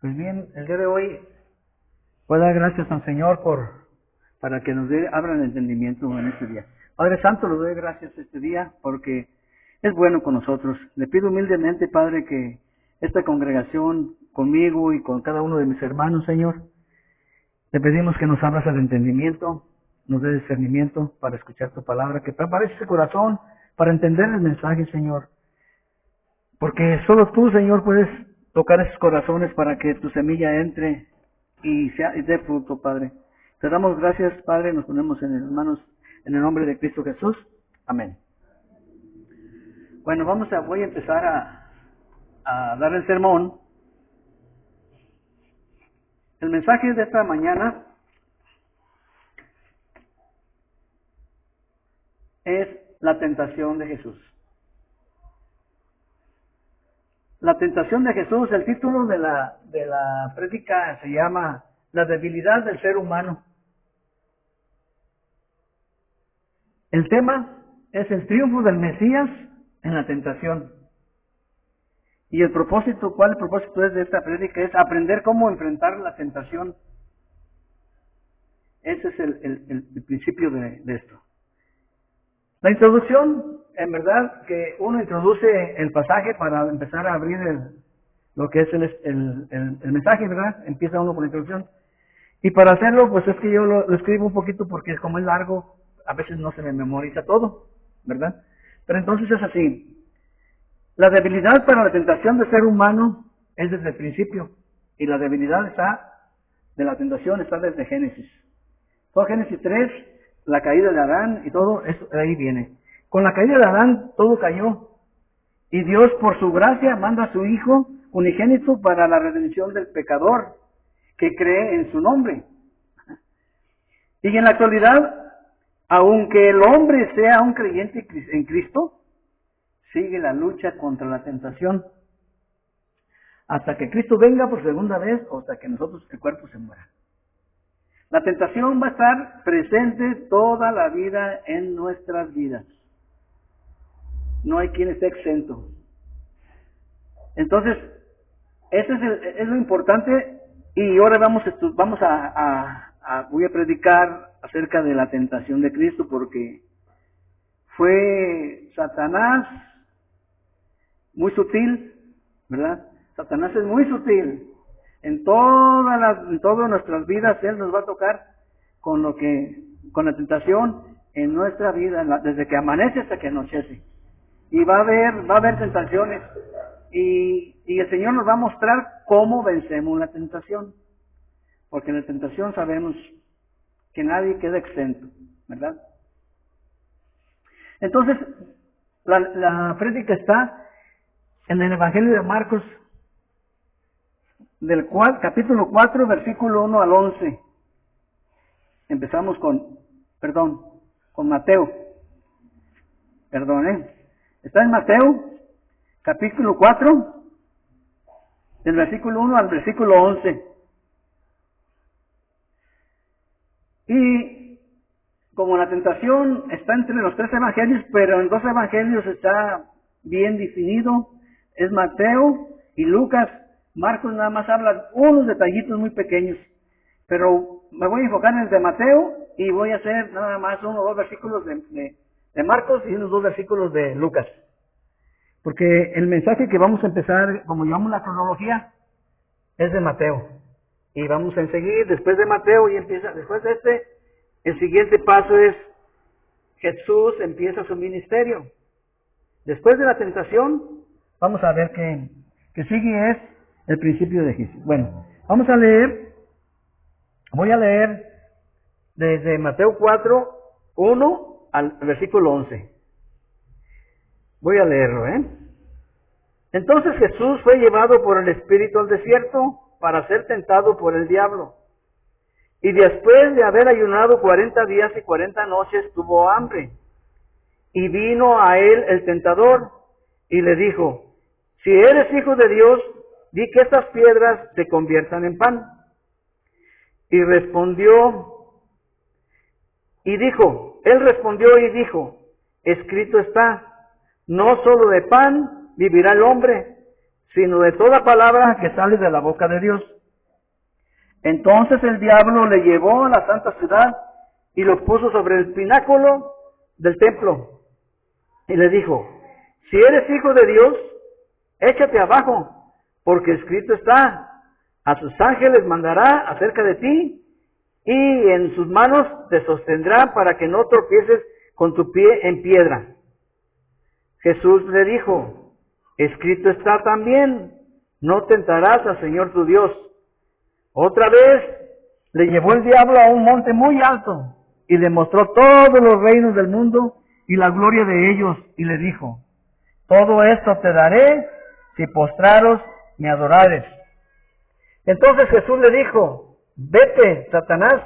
Pues bien, el día de hoy voy a dar gracias al Señor para que nos abra el entendimiento en este día. Padre Santo, le doy gracias este día porque es bueno con nosotros. Le pido humildemente, Padre, que esta congregación conmigo y con cada uno de mis hermanos, Señor, le pedimos que nos abras el entendimiento, nos dé discernimiento para escuchar tu palabra, que prepare ese corazón para entender el mensaje, Señor. Porque solo tú, Señor, puedes tocar esos corazones para que tu semilla entre y dé fruto, Padre. Te damos gracias, Padre, nos ponemos en manos en el nombre de Cristo Jesús. Amén. Bueno, voy a empezar a dar el sermón. El mensaje de esta mañana es la tentación de Jesús. La tentación de Jesús, el título de la prédica se llama La debilidad del ser humano. El tema es el triunfo del Mesías en la tentación. Y el propósito es de esta prédica? Es aprender cómo enfrentar la tentación. Ese es el principio de esto. La introducción, en verdad, que uno introduce el pasaje para empezar a abrir lo que es el mensaje, ¿verdad? Empieza uno con la introducción. Y para hacerlo, pues es que yo lo escribo un poquito porque como es largo, a veces no se me memoriza todo, ¿verdad? Pero entonces es así. La debilidad para la tentación del ser humano es desde el principio. Y la debilidad de la tentación está desde Génesis. Todo Génesis 3, la caída de Adán y todo eso de ahí viene. Con la caída de Adán todo cayó. Y Dios por su gracia manda a su Hijo unigénito para la redención del pecador que cree en su nombre. Y en la actualidad, aunque el hombre sea un creyente en Cristo, sigue la lucha contra la tentación hasta que Cristo venga por segunda vez o hasta que el cuerpo se muera. La tentación va a estar presente toda la vida en nuestras vidas. No hay quien esté exento. Entonces, eso es lo importante. Y ahora voy a predicar acerca de la tentación de Cristo porque fue Satanás muy sutil, ¿verdad? Satanás es muy sutil. En todas nuestras vidas Él nos va a tocar con la tentación en nuestra vida, desde que amanece hasta que anochece. Y va a haber tentaciones. Y el Señor nos va a mostrar cómo vencemos la tentación. Porque en la tentación sabemos que nadie queda exento, ¿verdad? Entonces, la prédica está en el Evangelio de Marcos, capítulo 4, versículo 1 al 11. Empezamos con Mateo. Está en Mateo, capítulo 4, del versículo 1 al versículo 11. Y como la tentación está entre los 3 evangelios, pero en 2 evangelios está bien definido, es Mateo y Lucas. Marcos nada más habla unos detallitos muy pequeños, pero me voy a enfocar en el de Mateo y voy a hacer nada más 1 o 2 versículos de Marcos y unos 2 versículos de Lucas. Porque el mensaje que vamos a empezar, como llevamos la cronología, es de Mateo. Y vamos a seguir después de Mateo y después de el siguiente paso es Jesús empieza su ministerio. Después de la tentación, vamos a ver que sigue es el principio de Jesús. Bueno, voy a leer desde Mateo 4, 1 al versículo 11. Voy a leerlo, Entonces Jesús fue llevado por el Espíritu al desierto para ser tentado por el diablo. Y después de haber ayunado 40 días y 40 noches, tuvo hambre. Y vino a él el tentador y le dijo: si eres hijo de Dios, di que estas piedras se conviertan en pan. Él respondió y dijo: escrito está, no solo de pan vivirá el hombre, sino de toda palabra que sale de la boca de Dios. Entonces el diablo le llevó a la santa ciudad y lo puso sobre el pináculo del templo y le dijo: si eres hijo de Dios, échate abajo, porque escrito está: a sus ángeles mandará acerca de ti, y en sus manos te sostendrán para que no tropieces con tu pie en piedra. Jesús le dijo: escrito está también: no tentarás al Señor tu Dios. Otra vez le llevó el diablo a un monte muy alto y le mostró todos los reinos del mundo y la gloria de ellos, y le dijo: todo esto te daré si postraros me adorares. Entonces Jesús le dijo: vete, Satanás,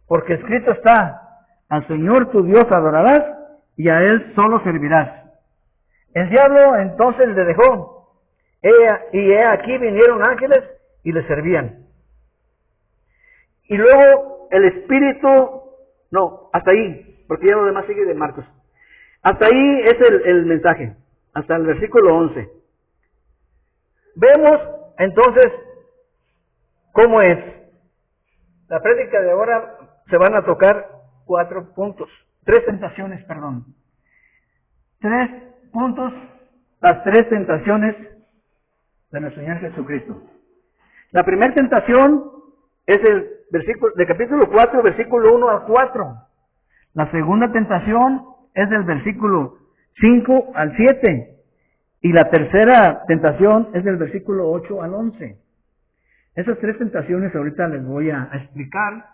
porque escrito está: al Señor tu Dios adorarás y a Él solo servirás. El diablo entonces le dejó, y he aquí vinieron ángeles y le servían. Y luego el Espíritu, no, hasta ahí, porque ya lo demás sigue de Marcos. Hasta ahí es el mensaje, hasta el versículo 11. Vemos entonces cómo es. La prédica de ahora se van a tocar 3 tentaciones, perdón. 3 puntos, las 3 tentaciones de nuestro Señor Jesucristo. La primera tentación es el versículo de capítulo 4, versículo 1 al 4. La segunda tentación es del versículo 5 al 7. Y la tercera tentación es del versículo 8 al 11. Esas 3 tentaciones ahorita les voy a explicar,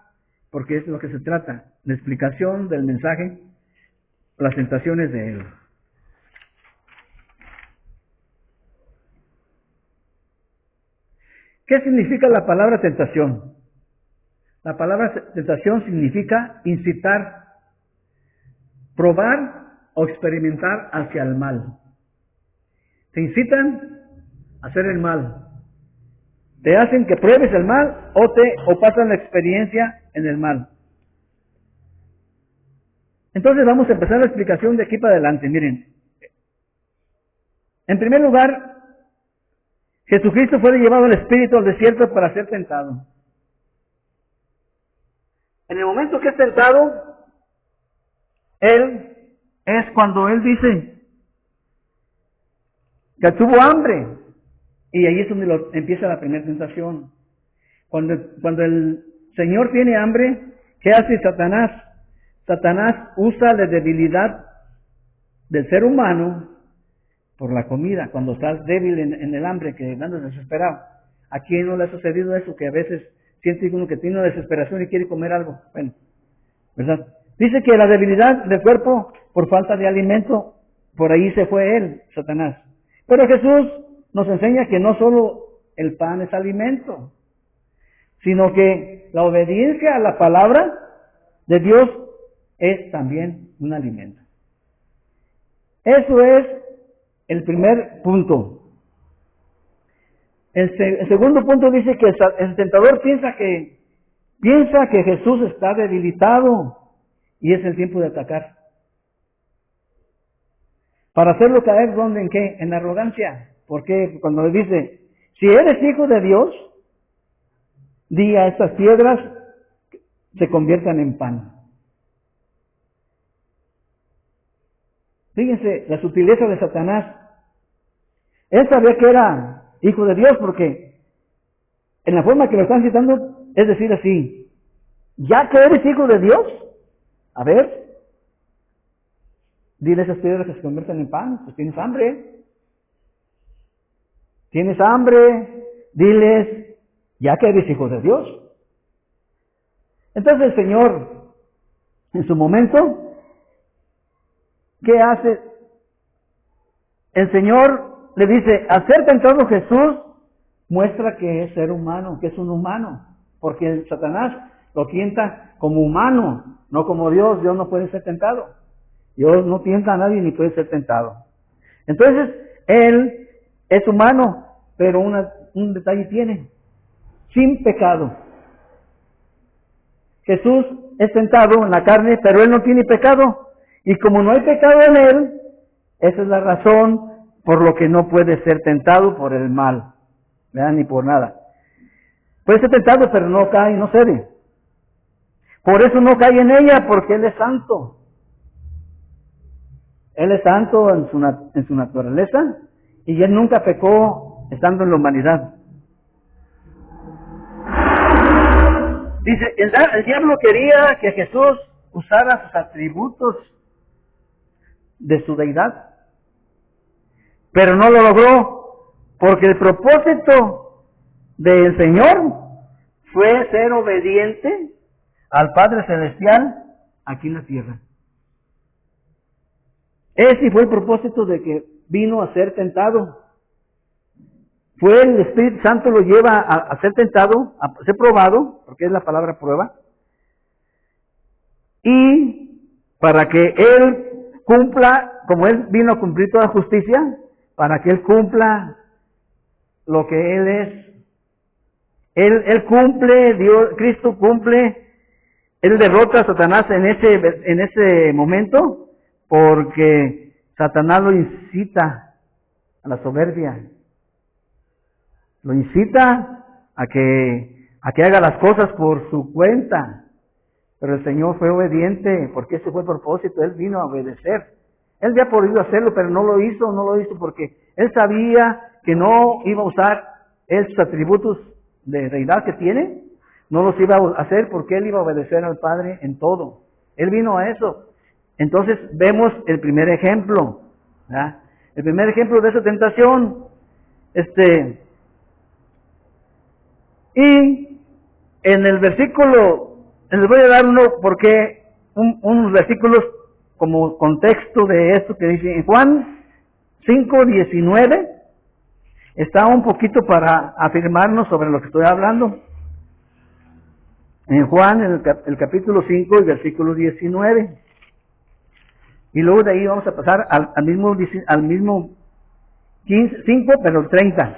porque es de lo que se trata, la explicación del mensaje, las tentaciones de Él. ¿Qué significa la palabra tentación? La palabra tentación significa incitar, probar o experimentar hacia el mal. Te incitan a hacer el mal. Te hacen que pruebes el mal o pasan la experiencia en el mal. Entonces vamos a empezar la explicación de aquí para adelante. Miren, en primer lugar, Jesucristo fue llevado al Espíritu al desierto para ser tentado. En el momento que es tentado, es cuando Él dice que tuvo hambre. Y ahí es donde empieza la primera tentación. Cuando el Señor tiene hambre, ¿qué hace Satanás? Satanás usa la debilidad del ser humano por la comida. Cuando estás débil en el hambre, que andas desesperado. ¿A quién no le ha sucedido eso? Que a veces siente uno que tiene una desesperación y quiere comer algo. Bueno, ¿verdad? Dice que la debilidad del cuerpo por falta de alimento, por ahí se fue él, Satanás. Pero Jesús nos enseña que no solo el pan es alimento, sino que la obediencia a la palabra de Dios es también un alimento. Eso es el primer punto. El segundo punto dice que el tentador piensa que Jesús está debilitado y es el tiempo de atacar. Para hacerlo caer, ¿dónde? ¿En qué? En la arrogancia. Porque cuando le dice, si eres hijo de Dios, di a estas piedras se conviertan en pan. Fíjense la sutileza de Satanás. Él sabía que era hijo de Dios porque en la forma que lo están citando es decir así, ya que eres hijo de Dios, a ver, dile a esas piedras que se conviertan en pan, pues tienes hambre. Tienes hambre, diles, ya que eres hijo de Dios. Entonces el Señor, en su momento, ¿qué hace? El Señor le dice, al ser tentado Jesús, muestra que es ser humano, que es un humano. Porque el Satanás lo tienta como humano, no como Dios. Dios no puede ser tentado. Dios no tienta a nadie ni puede ser tentado. Entonces, Él es humano, pero un detalle tiene, sin pecado. Jesús es tentado en la carne, pero Él no tiene pecado. Y como no hay pecado en Él, esa es la razón por lo que no puede ser tentado por el mal, ¿verdad? Ni por nada. Puede ser tentado, pero no cae, no cede. Por eso no cae en ella, porque Él es santo. Él es santo en su naturaleza, y Él nunca pecó estando en la humanidad. Dice, el diablo quería que Jesús usara sus atributos de su deidad, pero no lo logró, porque el propósito del Señor fue ser obediente al Padre Celestial aquí en la tierra. Ese fue el propósito de que vino a ser tentado. Fue el Espíritu Santo lo lleva a ser tentado, a ser probado, porque es la palabra prueba, y para que Él cumpla, como Él vino a cumplir toda justicia, para que Él cumpla lo que Él es. Él cumple, Cristo cumple, Él derrota a Satanás en ese momento, porque Satanás lo incita a la soberbia. Lo incita a que haga las cosas por su cuenta. Pero el Señor fue obediente, porque ese fue el propósito. Él vino a obedecer. Él había podido hacerlo, pero no lo hizo porque Él sabía que no iba a usar sus atributos de deidad que tiene, no los iba a hacer porque Él iba a obedecer al Padre en todo. Él vino a eso. Entonces vemos el primer ejemplo, ¿verdad? El primer ejemplo de esa tentación, y en el versículo, les voy a dar unos versículos como contexto de esto que dice en Juan 5:19, está un poquito para afirmarnos sobre lo que estoy hablando. En Juan, en el capítulo 5, el versículo 19. Y luego de ahí vamos a pasar al mismo 5, pero 30.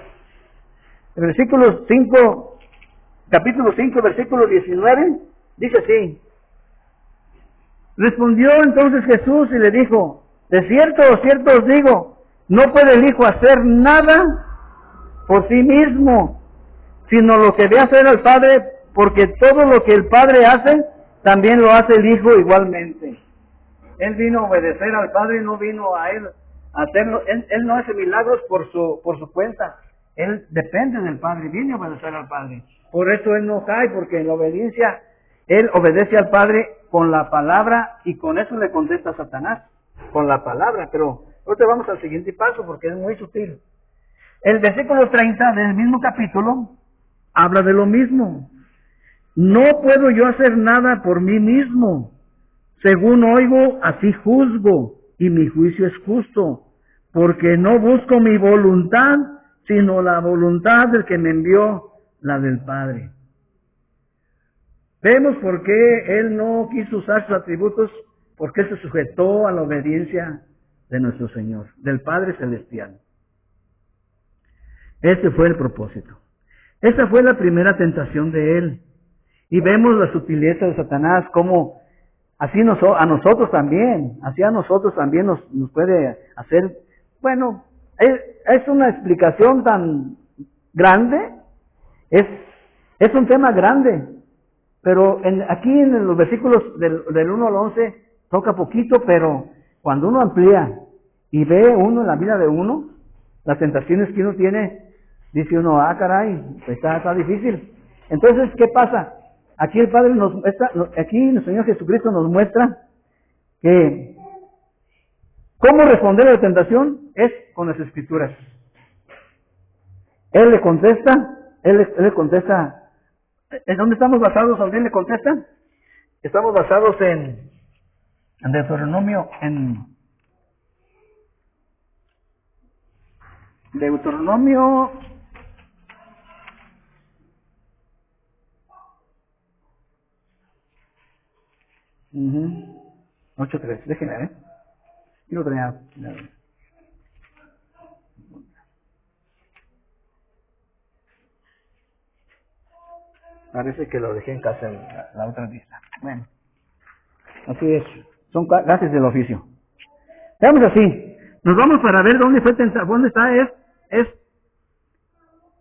El versículo 5, capítulo 5, versículo 19, dice así. Respondió entonces Jesús y le dijo, de cierto os digo, no puede el Hijo hacer nada por sí mismo, sino lo que ve hacer al Padre, porque todo lo que el Padre hace, también lo hace el Hijo igualmente. Él vino a obedecer al Padre, no vino a Él a hacerlo. Él no hace milagros por su cuenta. Él depende del Padre, viene a obedecer al Padre. Por eso Él no cae, porque en la obediencia, Él obedece al Padre con la palabra, y con eso le contesta a Satanás, con la palabra. Pero ahorita vamos al siguiente paso, porque es muy sutil. El versículo 30 del mismo capítulo habla de lo mismo. No puedo yo hacer nada por mí mismo. Según oigo, así juzgo, y mi juicio es justo, porque no busco mi voluntad, sino la voluntad del que me envió, la del Padre. Vemos por qué Él no quiso usar sus atributos, porque Él se sujetó a la obediencia de nuestro Señor, del Padre Celestial. Ese fue el propósito. Esa fue la primera tentación de Él. Y vemos la sutileza de Satanás, como así a nosotros también nos puede hacer. Bueno, es una explicación tan grande, es un tema grande, pero aquí en los versículos del 1 al 11 toca poquito, pero cuando uno amplía y ve uno en la vida de uno, las tentaciones que uno tiene, dice uno, caray, está difícil. Entonces, ¿qué pasa? Aquí el Padre aquí el Señor Jesucristo nos muestra que cómo responder a la tentación es con las Escrituras. Él le contesta, ¿en dónde estamos basados? ¿Dónde Él le contesta? Estamos basados en Deuteronomio, Deuteronomio 8:3, déjenme ver. Yo lo tenía. Parece que lo dejé en casa en la otra lista. Bueno, así es. Son gajes del oficio. Veamos así. Nos vamos para ver dónde fue tentado, dónde está,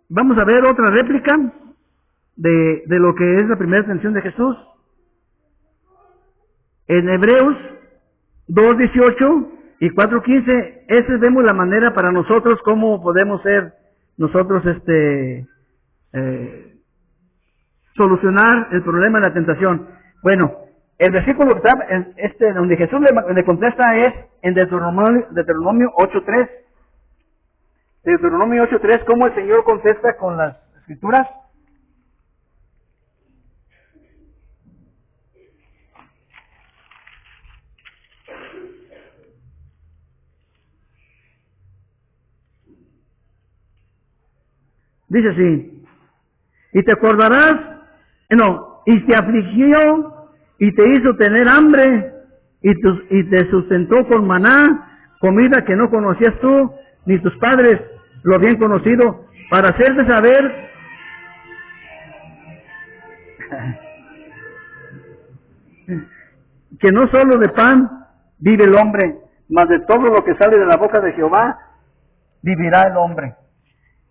vamos a ver otra réplica de lo que es la primera tentación de Jesús. En Hebreos 2:18 y 4:15, ese vemos la manera para nosotros cómo podemos ser nosotros solucionar el problema de la tentación. Bueno, el versículo que está donde Jesús le contesta es en Deuteronomio 8:3. Deuteronomio 8:3, cómo el Señor contesta con las Escrituras. Dice así: y te acordarás, y te afligió y te hizo tener hambre y te sustentó con maná, comida que no conocías tú ni tus padres lo habían conocido, para hacerte saber que no solo de pan vive el hombre, mas de todo lo que sale de la boca de Jehová vivirá el hombre.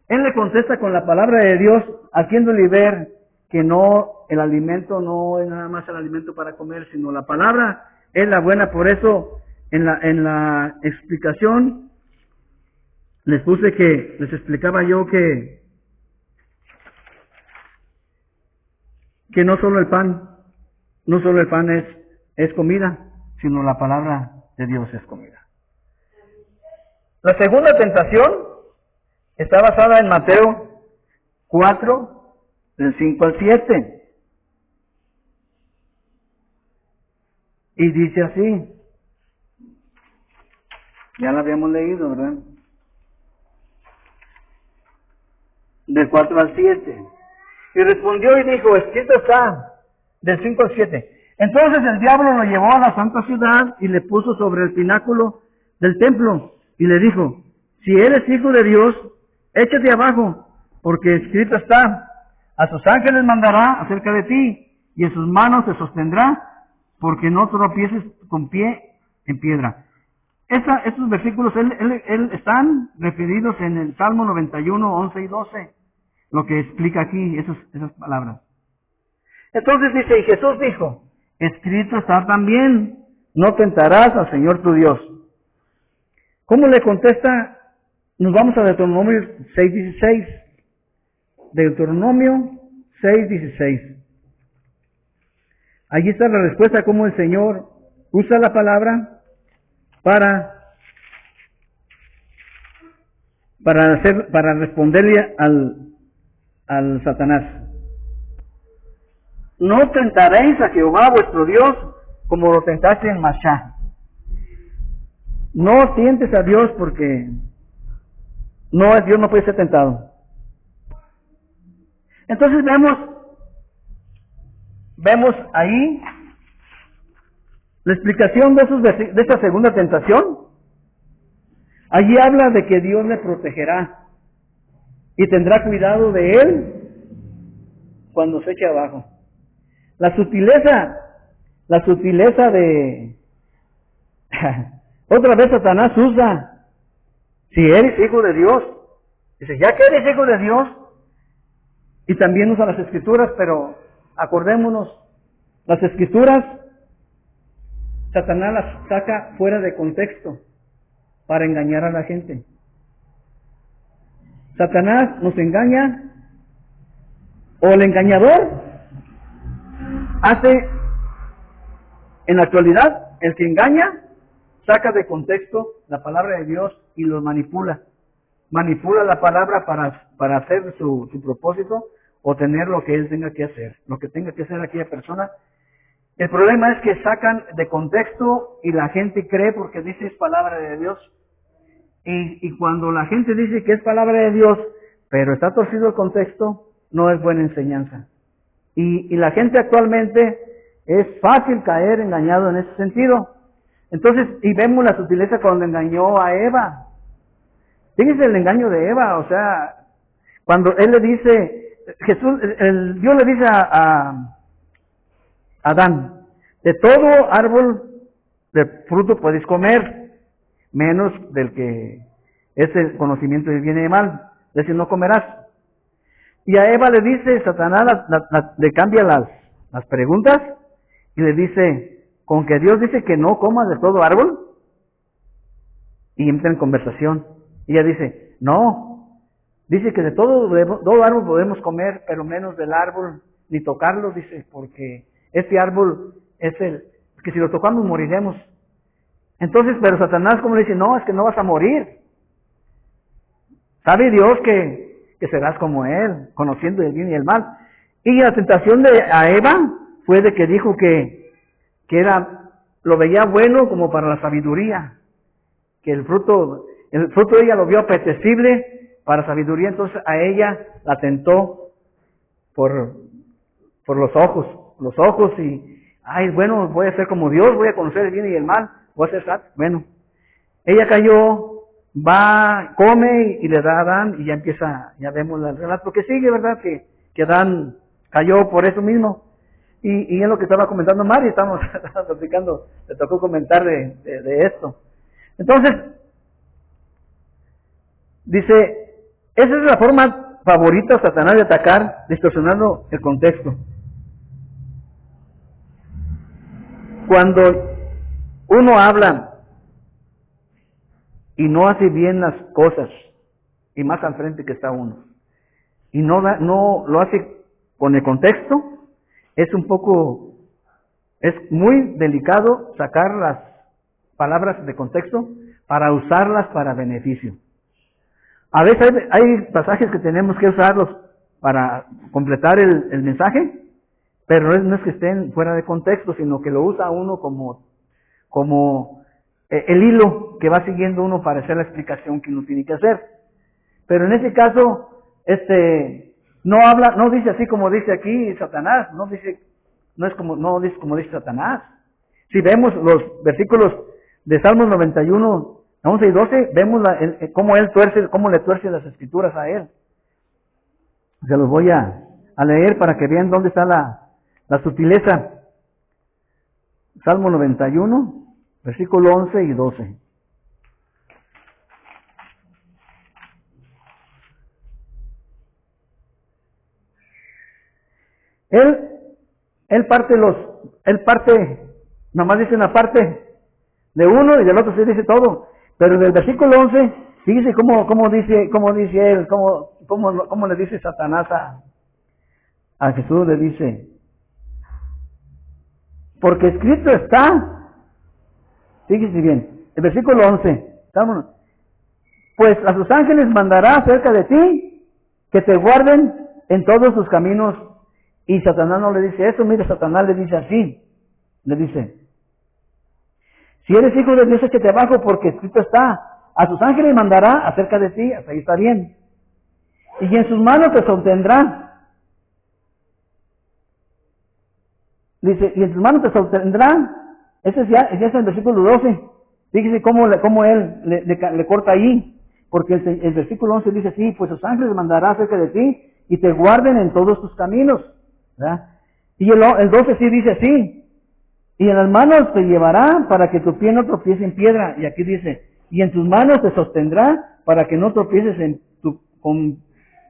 Él le contesta con la palabra de Dios, haciéndole ver que el alimento no es nada más el alimento para comer, sino la palabra es la buena. Por eso en la explicación les explicaba yo que no solo el pan es comida, sino la palabra de Dios es comida. La segunda tentación está basada en Mateo 4, del 5 al 7. Y dice así. Ya la habíamos leído, ¿verdad? Del 4 al 7. Y respondió y dijo, escrito está, del 5 al 7. Entonces el diablo lo llevó a la santa ciudad y le puso sobre el pináculo del templo y le dijo, si eres hijo de Dios, échate abajo, porque escrito está, a sus ángeles mandará acerca de ti, y en sus manos te sostendrá, porque no tropieces con pie en piedra. Estos versículos están referidos en el Salmo 91, 11 y 12, lo que explica aquí esas palabras. Entonces dice, y Jesús dijo, escrito está también, no tentarás al Señor tu Dios. ¿Cómo le contesta? Nos vamos a Deuteronomio 6:16. Deuteronomio 6:16. Allí está la respuesta, cómo el Señor usa la palabra para responderle al Satanás. No tentaréis a Jehová vuestro Dios como lo tentaste en Masá. No tientes a Dios porque Dios no puede ser tentado. Entonces vemos ahí la explicación de esta segunda tentación. Allí habla de que Dios le protegerá y tendrá cuidado de él cuando se eche abajo. La sutileza de otra vez Satanás usa, si eres hijo de Dios, dice, ya que eres hijo de Dios, y también usa las Escrituras, pero acordémonos, las Escrituras, Satanás las saca fuera de contexto para engañar a la gente. Satanás nos engaña, o el engañador hace, en la actualidad, el que engaña, saca de contexto la palabra de Dios y lo manipula. Manipula la palabra para hacer su propósito o tener lo que él tenga que hacer, lo que tenga que hacer aquella persona. El problema es que sacan de contexto y la gente cree porque dice es palabra de Dios. Y cuando la gente dice que es palabra de Dios, pero está torcido el contexto, no es buena enseñanza. Y la gente actualmente es fácil caer engañado en ese sentido. Entonces, y vemos la sutileza cuando engañó a Eva. Fíjense el engaño de Eva, o sea, cuando él le dice, Dios le dice a Adán, de todo árbol de fruto podéis comer, menos del que es el conocimiento del bien y del mal. Es decir, no comerás. Y a Eva le dice, Satanás le cambia las preguntas y le dice, con que Dios dice que no comas de todo árbol. Y entra en conversación. Y ella dice, no, dice que de todo árbol podemos comer, pero menos del árbol, ni tocarlo, dice, porque este árbol es que si lo tocamos moriremos. Entonces, pero Satanás como le dice, no, es que no vas a morir. Sabe Dios que serás como Él, conociendo el bien y el mal. Y la tentación a Eva fue de que dijo que lo veía bueno como para la sabiduría, que el fruto de ella lo vio apetecible para sabiduría, entonces a ella la tentó por los ojos y, ay, bueno, voy a ser como Dios, voy a conocer el bien y el mal, voy a ser santo. Bueno, ella cayó, va, come y le da a Adán y ya vemos el relato que sigue, ¿verdad? Que Adán cayó por eso mismo. Y es lo que estaba comentando Mari, estamos platicando, le tocó comentar de esto. Entonces, dice, esa es la forma favorita de Satanás de atacar, distorsionando el contexto. Cuando uno habla y no hace bien las cosas, y más al frente que está uno, y no lo hace con el contexto, es muy delicado sacar las palabras de contexto para usarlas para beneficio. A veces hay pasajes que tenemos que usarlos para completar el mensaje, pero no es que estén fuera de contexto, sino que lo usa uno como el hilo que va siguiendo uno para hacer la explicación que uno tiene que hacer. Pero en ese caso, no dice así como dice aquí Satanás, no dice como dice Satanás. Si vemos los versículos de Salmos 91, 11 y 12, vemos cómo le tuerce las escrituras a él. Se los voy a leer para que vean dónde está la sutileza. Salmo 91, versículo 11 y 12. Él parte, nomás dice una parte de uno y del otro se dice todo. Pero en el versículo 11, fíjese cómo dice él, cómo le dice Satanás a Jesús, le dice, porque escrito está, fíjese bien, el versículo 11, pues a sus ángeles mandará cerca de ti, que te guarden en todos sus caminos. Y Satanás no le dice eso, mire, Satanás le dice así, le dice, si eres hijo de Dios, échate abajo, porque escrito está, a sus ángeles mandará acerca de ti, hasta ahí está bien, y en sus manos te sostendrá. Dice, y en sus manos te sostendrá. Ese ya es el versículo 12. Fíjese cómo él le corta ahí, porque el versículo 11 dice así, pues sus ángeles mandará acerca de ti, y te guarden en todos tus caminos, ¿verdad? Y el 12 sí dice así, y en las manos te llevará para que tu pie no tropiece en piedra. Y aquí dice, y en tus manos te sostendrá para que no tropieces con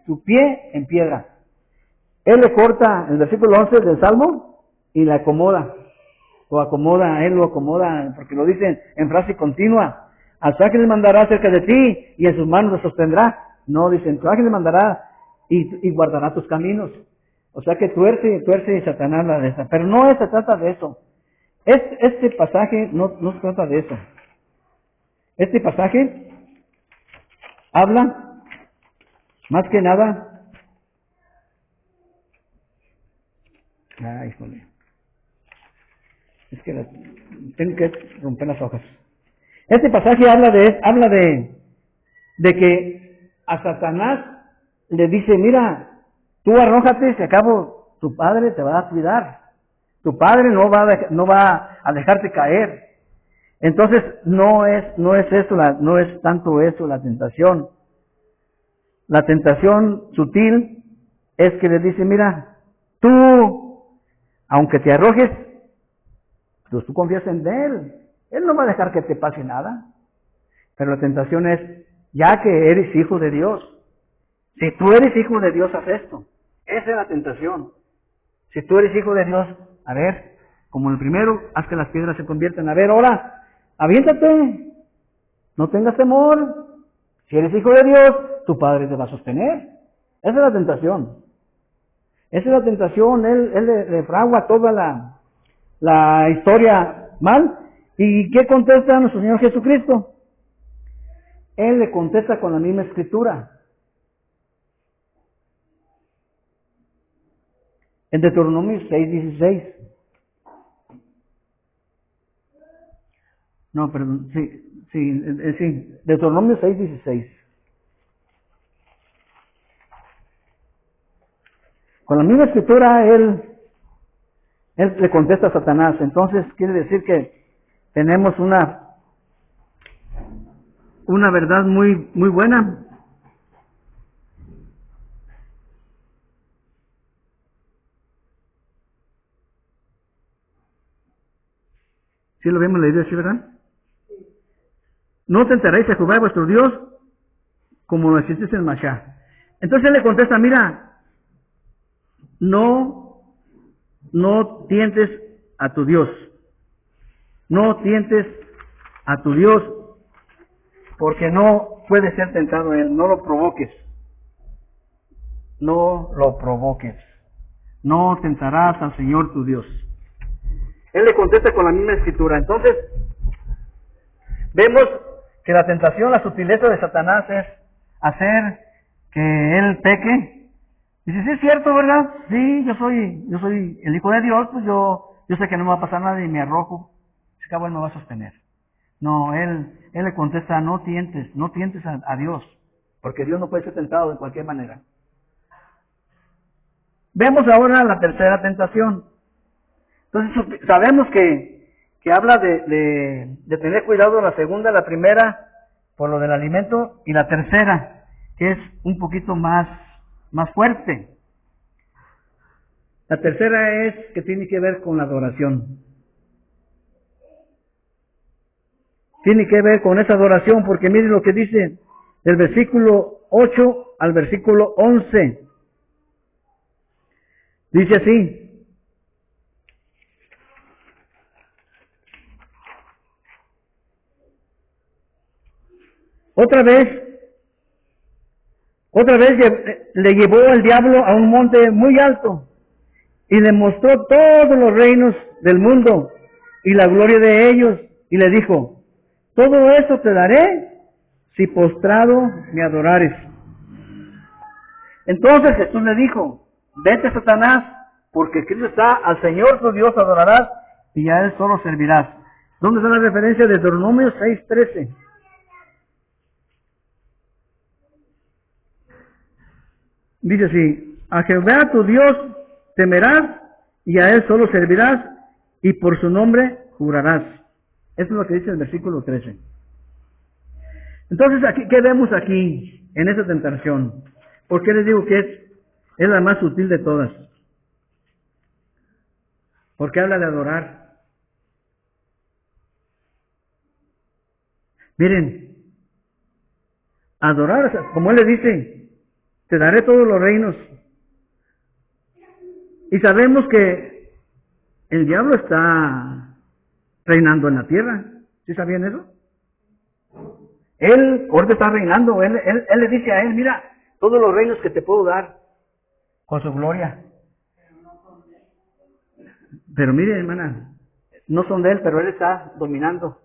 tu pie en piedra. Él le corta el versículo 11 del Salmo y la acomoda. Él lo acomoda, porque lo dice en frase continua. A sus ángeles mandará cerca de ti y en sus manos te sostendrá. No, dice, en tus ángeles mandará y guardará tus caminos. O sea que tuerce Satanás la de esa. Pero no se trata de eso. Este pasaje no se trata de eso. Este pasaje habla más que nada. Híjole. Es que tengo que romper las hojas. Este pasaje habla de que a Satanás le dice, mira, tú arrójate, si acabo tu padre te va a cuidar. Tu padre no va a dejarte caer. Entonces no es eso, no es tanto eso la tentación. La tentación sutil es que le dice, mira, tú, aunque te arrojes, pues tú confías en Él. Él no va a dejar que te pase nada. Pero la tentación es, ya que eres hijo de Dios, si tú eres hijo de Dios, haz esto. Esa es la tentación. Si tú eres hijo de Dios, a ver, como el primero, haz que las piedras se conviertan. A ver, ahora, aviéntate. No tengas temor. Si eres hijo de Dios, tu Padre te va a sostener. Esa es la tentación. Esa es la tentación. Él le fragua toda la historia mal. ¿Y qué contesta nuestro Señor Jesucristo? Él le contesta con la misma escritura. En Deuteronomio 6:16. No, perdón, sí, Deuteronomio 6:16. Con la misma escritura él le contesta a Satanás. Entonces quiere decir que tenemos una verdad muy, muy buena. ¿Sí lo vemos leído así, verdad? No tentaréis a Jehová vuestro Dios como lo hicisteis en Machá. Entonces él le contesta, mira, no tientes a tu Dios. No tientes a tu Dios, porque no puede ser tentado él. No lo provoques. No lo provoques. No tentarás al Señor tu Dios. Él le contesta con la misma escritura. Entonces, vemos que la tentación, la sutileza de Satanás es hacer que él peque. Dice, sí es cierto, ¿verdad? Sí, yo soy el Hijo de Dios, pues yo sé que no me va a pasar nada y me arrojo. Es que él me va a sostener. No, él le contesta, no tientes a Dios, porque Dios no puede ser tentado de cualquier manera. Vemos ahora la tercera tentación. Entonces sabemos que habla de tener cuidado la segunda, la primera, por lo del alimento, y la tercera, que es un poquito más fuerte. La tercera es que tiene que ver con la adoración. Tiene que ver con esa adoración, porque miren lo que dice del versículo 8 al versículo 11. Dice así: Otra vez le llevó el diablo a un monte muy alto y le mostró todos los reinos del mundo y la gloria de ellos, y le dijo, todo esto te daré si postrado me adorares. Entonces Jesús le dijo, vete, Satanás, porque escrito está, al Señor tu Dios adorarás y a Él solo servirás. ¿Dónde está la referencia? De Deuteronomio 6:13. Dice así, a Jehová tu Dios temerás y a Él solo servirás y por su nombre jurarás. Eso es lo que dice el versículo 13. Entonces, aquí, ¿qué vemos aquí en esta tentación? ¿Por qué les digo que es la más sutil de todas? Porque habla de adorar. Miren, adorar, como Él le dice, te daré todos los reinos. Y sabemos que el diablo está reinando en la tierra. ¿Sí sabían eso? Él ahorita está reinando. Él le dice a él, mira, todos los reinos que te puedo dar con su gloria. Pero mire, hermana, no son de él, pero él está dominando.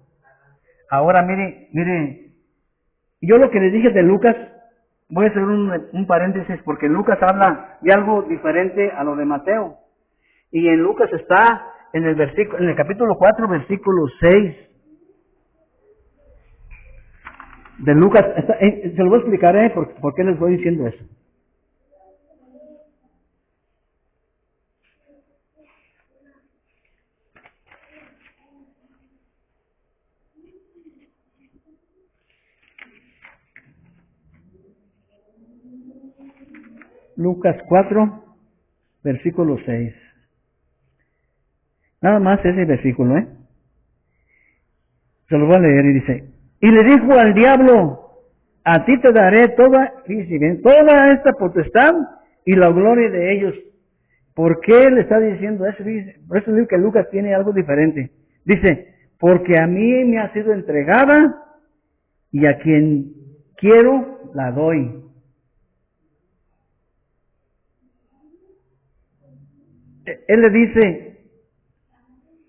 Ahora mire, yo lo que les dije de Lucas, voy a hacer un paréntesis porque Lucas habla de algo diferente a lo de Mateo. Y en Lucas está en el capítulo 4, versículo 6. De Lucas, se lo voy a explicar por qué les voy diciendo eso. Lucas 4, versículo 6. Nada más ese versículo, Se lo voy a leer y dice, Y le dijo al diablo, a ti te daré toda esta potestad y la gloria de ellos. ¿Por qué le está diciendo eso? Por eso digo que Lucas tiene algo diferente. Dice, porque a mí me ha sido entregada y a quien quiero la doy. Él le dice,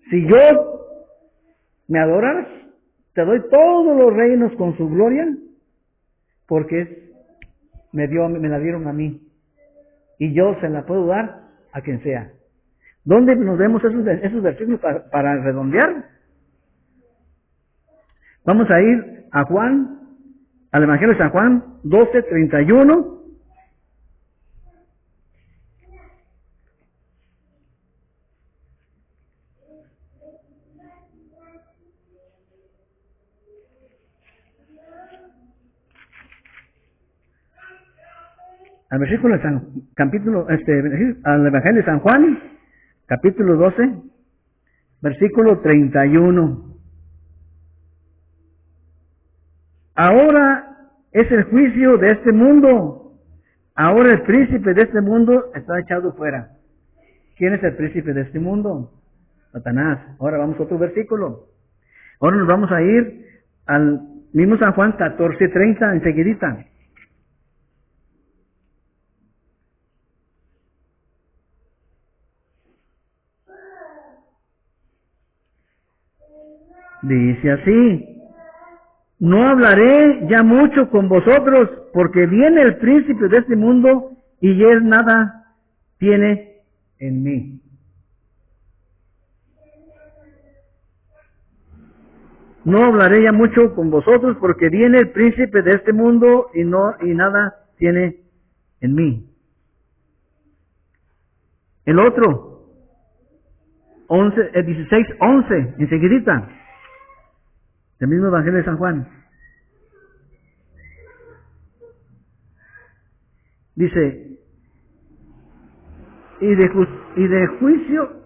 si yo me adoras, te doy todos los reinos con su gloria, porque me la dieron a mí. Y yo se la puedo dar a quien sea. ¿Dónde nos vemos esos versículos para redondear? Vamos a ir a Juan, al Evangelio de San Juan 12:31. Al versículo al Evangelio de San Juan, capítulo 12, versículo 31. Ahora es el juicio de este mundo. Ahora el príncipe de este mundo está echado fuera. ¿Quién es el príncipe de este mundo? Satanás. Ahora vamos a otro versículo. Ahora nos vamos a ir al mismo San Juan 14:30 enseguidita. Dice así, no hablaré ya mucho con vosotros, porque viene el príncipe de este mundo y él nada tiene en mí. No hablaré ya mucho con vosotros, porque viene el príncipe de este mundo y nada tiene en mí. El otro, 16:11, enseguidita. El mismo Evangelio de San Juan. Dice, y de juicio,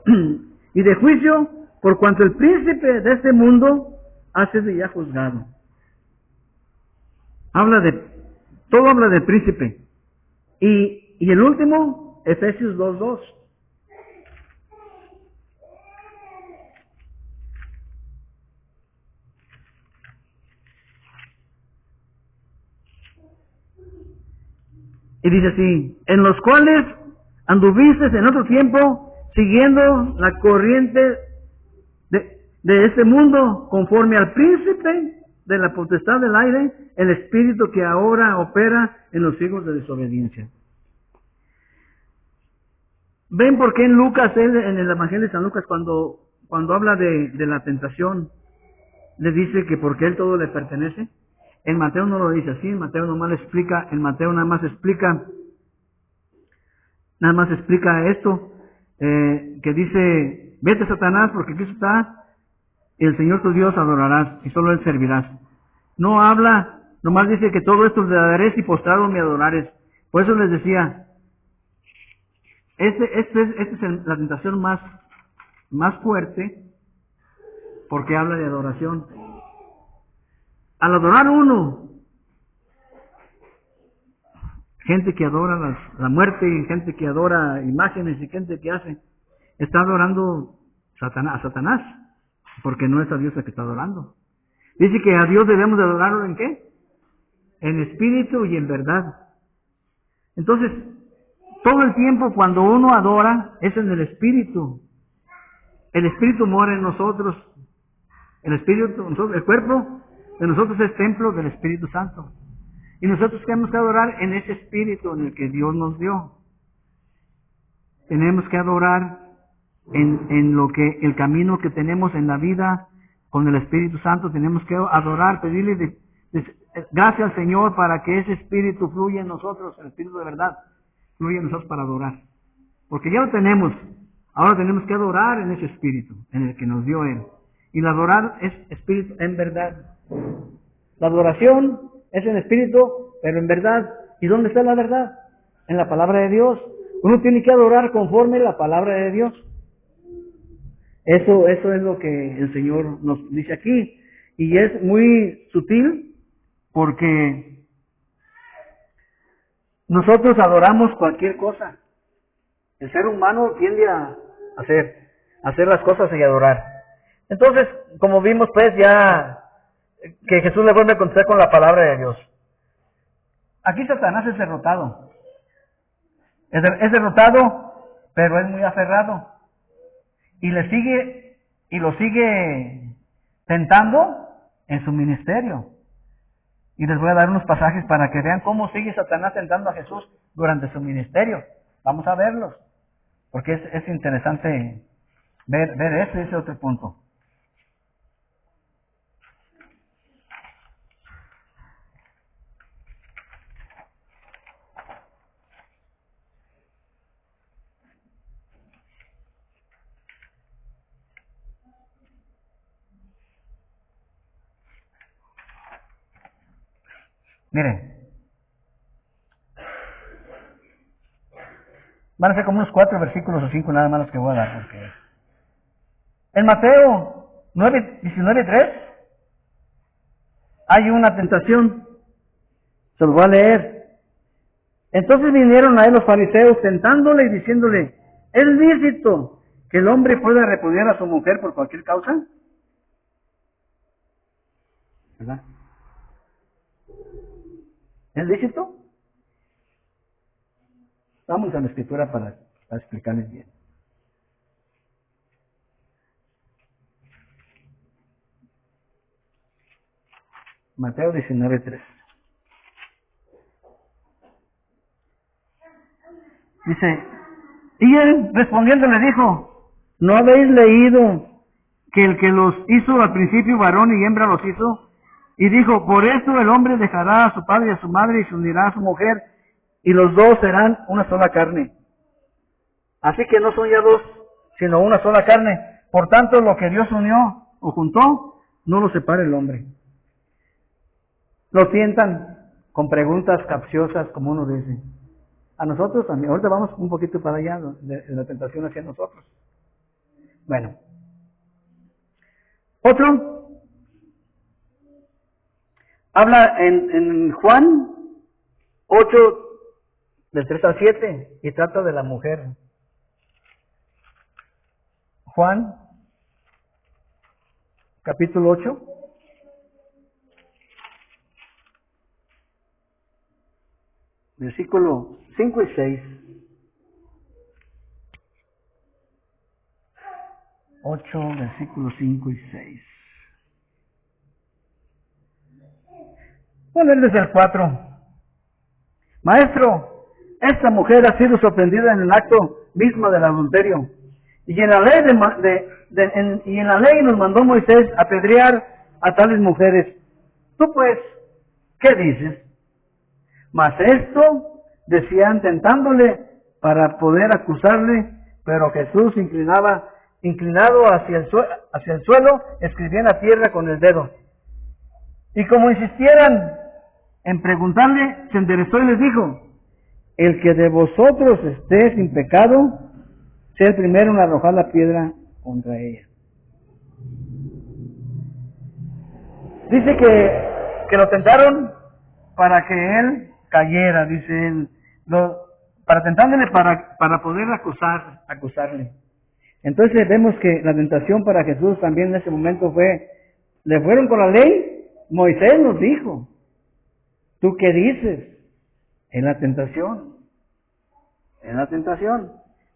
por cuanto el príncipe de este mundo ha sido ya juzgado. Todo habla del príncipe. Y el último, Efesios 2:2. Y dice así, en los cuales anduviste en otro tiempo, siguiendo la corriente de este mundo, conforme al príncipe de la potestad del aire, el espíritu que ahora opera en los hijos de desobediencia. ¿Ven por qué en Lucas, en el Evangelio de San Lucas, cuando habla de la tentación, le dice que porque él todo le pertenece? En Mateo no lo dice así, en Mateo nada más explica esto, que dice, vete Satanás, porque aquí está, y el Señor tu Dios adorarás, y solo Él servirás. No habla, nomás dice que todo esto le daré si postrado me adorares. Por eso les decía, esta es la tentación más fuerte, porque habla de adoración. Al adorar uno, gente que adora la muerte, y gente que adora imágenes, y gente que está adorando a Satanás, porque no es a Dios el que está adorando. Dice que a Dios debemos de adorarlo ¿en qué? En espíritu y en verdad. Entonces, todo el tiempo cuando uno adora, es en el espíritu. El espíritu mora en nosotros. El cuerpo de nosotros es templo del Espíritu Santo. Y nosotros tenemos que adorar en ese espíritu en el que Dios nos dio. Tenemos que adorar en el camino que tenemos en la vida con el Espíritu Santo. Tenemos que adorar, pedirle gracias al Señor para que ese espíritu fluya en nosotros, el espíritu de verdad, fluya en nosotros para adorar. Porque ya lo tenemos. Ahora tenemos que adorar en ese espíritu en el que nos dio Él. Y el adorar es espíritu en verdad. La adoración es en espíritu, pero en verdad. ¿Y dónde está la verdad? En la palabra de Dios. Uno tiene que adorar conforme la palabra de Dios. Eso es lo que el Señor nos dice aquí. Y es muy sutil porque nosotros adoramos cualquier cosa. El ser humano tiende a hacer las cosas y adorar. Entonces, como vimos pues ya que Jesús le vuelve a contestar con la palabra de Dios. Aquí Satanás es derrotado. Es derrotado, pero es muy aferrado. Y lo sigue tentando en su ministerio. Y les voy a dar unos pasajes para que vean cómo sigue Satanás tentando a Jesús durante su ministerio. Vamos a verlos, porque es interesante ver ese otro punto. Miren, van a ser como unos 4 versículos o 5 nada más los que voy a dar. Porque en Mateo 19:3 hay una tentación. Se los voy a leer. Entonces vinieron a él los fariseos tentándole y diciéndole, ¿es lícito que el hombre pueda repudiar a su mujer por cualquier causa? ¿Verdad? ¿Es lícito? Vamos a la escritura para explicarles bien. Mateo 19:3. Dice, y él respondiendo le dijo, ¿no habéis leído que el que los hizo al principio varón y hembra los hizo? Y dijo, por esto el hombre dejará a su padre y a su madre y se unirá a su mujer, y los dos serán una sola carne. Así que no son ya dos, sino una sola carne. Por tanto, lo que Dios unió o juntó, no lo separe el hombre. Lo tientan con preguntas capciosas, como uno dice. A nosotros también. Ahorita vamos un poquito para allá de la tentación hacia nosotros. Bueno. Otro. Habla en Juan 8, del 3 al 7, y trata de la mujer. Juan, capítulo 8. Versículo 5 y 6. 8, versículos 5 y 6. Voy a leer desde el 4. Maestro, esta mujer ha sido sorprendida en el acto mismo del adulterio. Y en la ley y en la ley nos mandó Moisés apedrear a tales mujeres. Tú pues, ¿qué dices? Mas esto decían tentándole para poder acusarle, pero Jesús inclinado hacia el suelo, escribía en la tierra con el dedo. Y como insistieran en preguntarle, se enderezó y les dijo, el que de vosotros esté sin pecado, sea el primero en arrojar la piedra contra ella. Dice que lo tentaron para que él cayera, dice él, para tentándole para poder acusarle. Entonces vemos que la tentación para Jesús también en ese momento le fueron con la ley. Moisés nos dijo, ¿tú qué dices? En la tentación.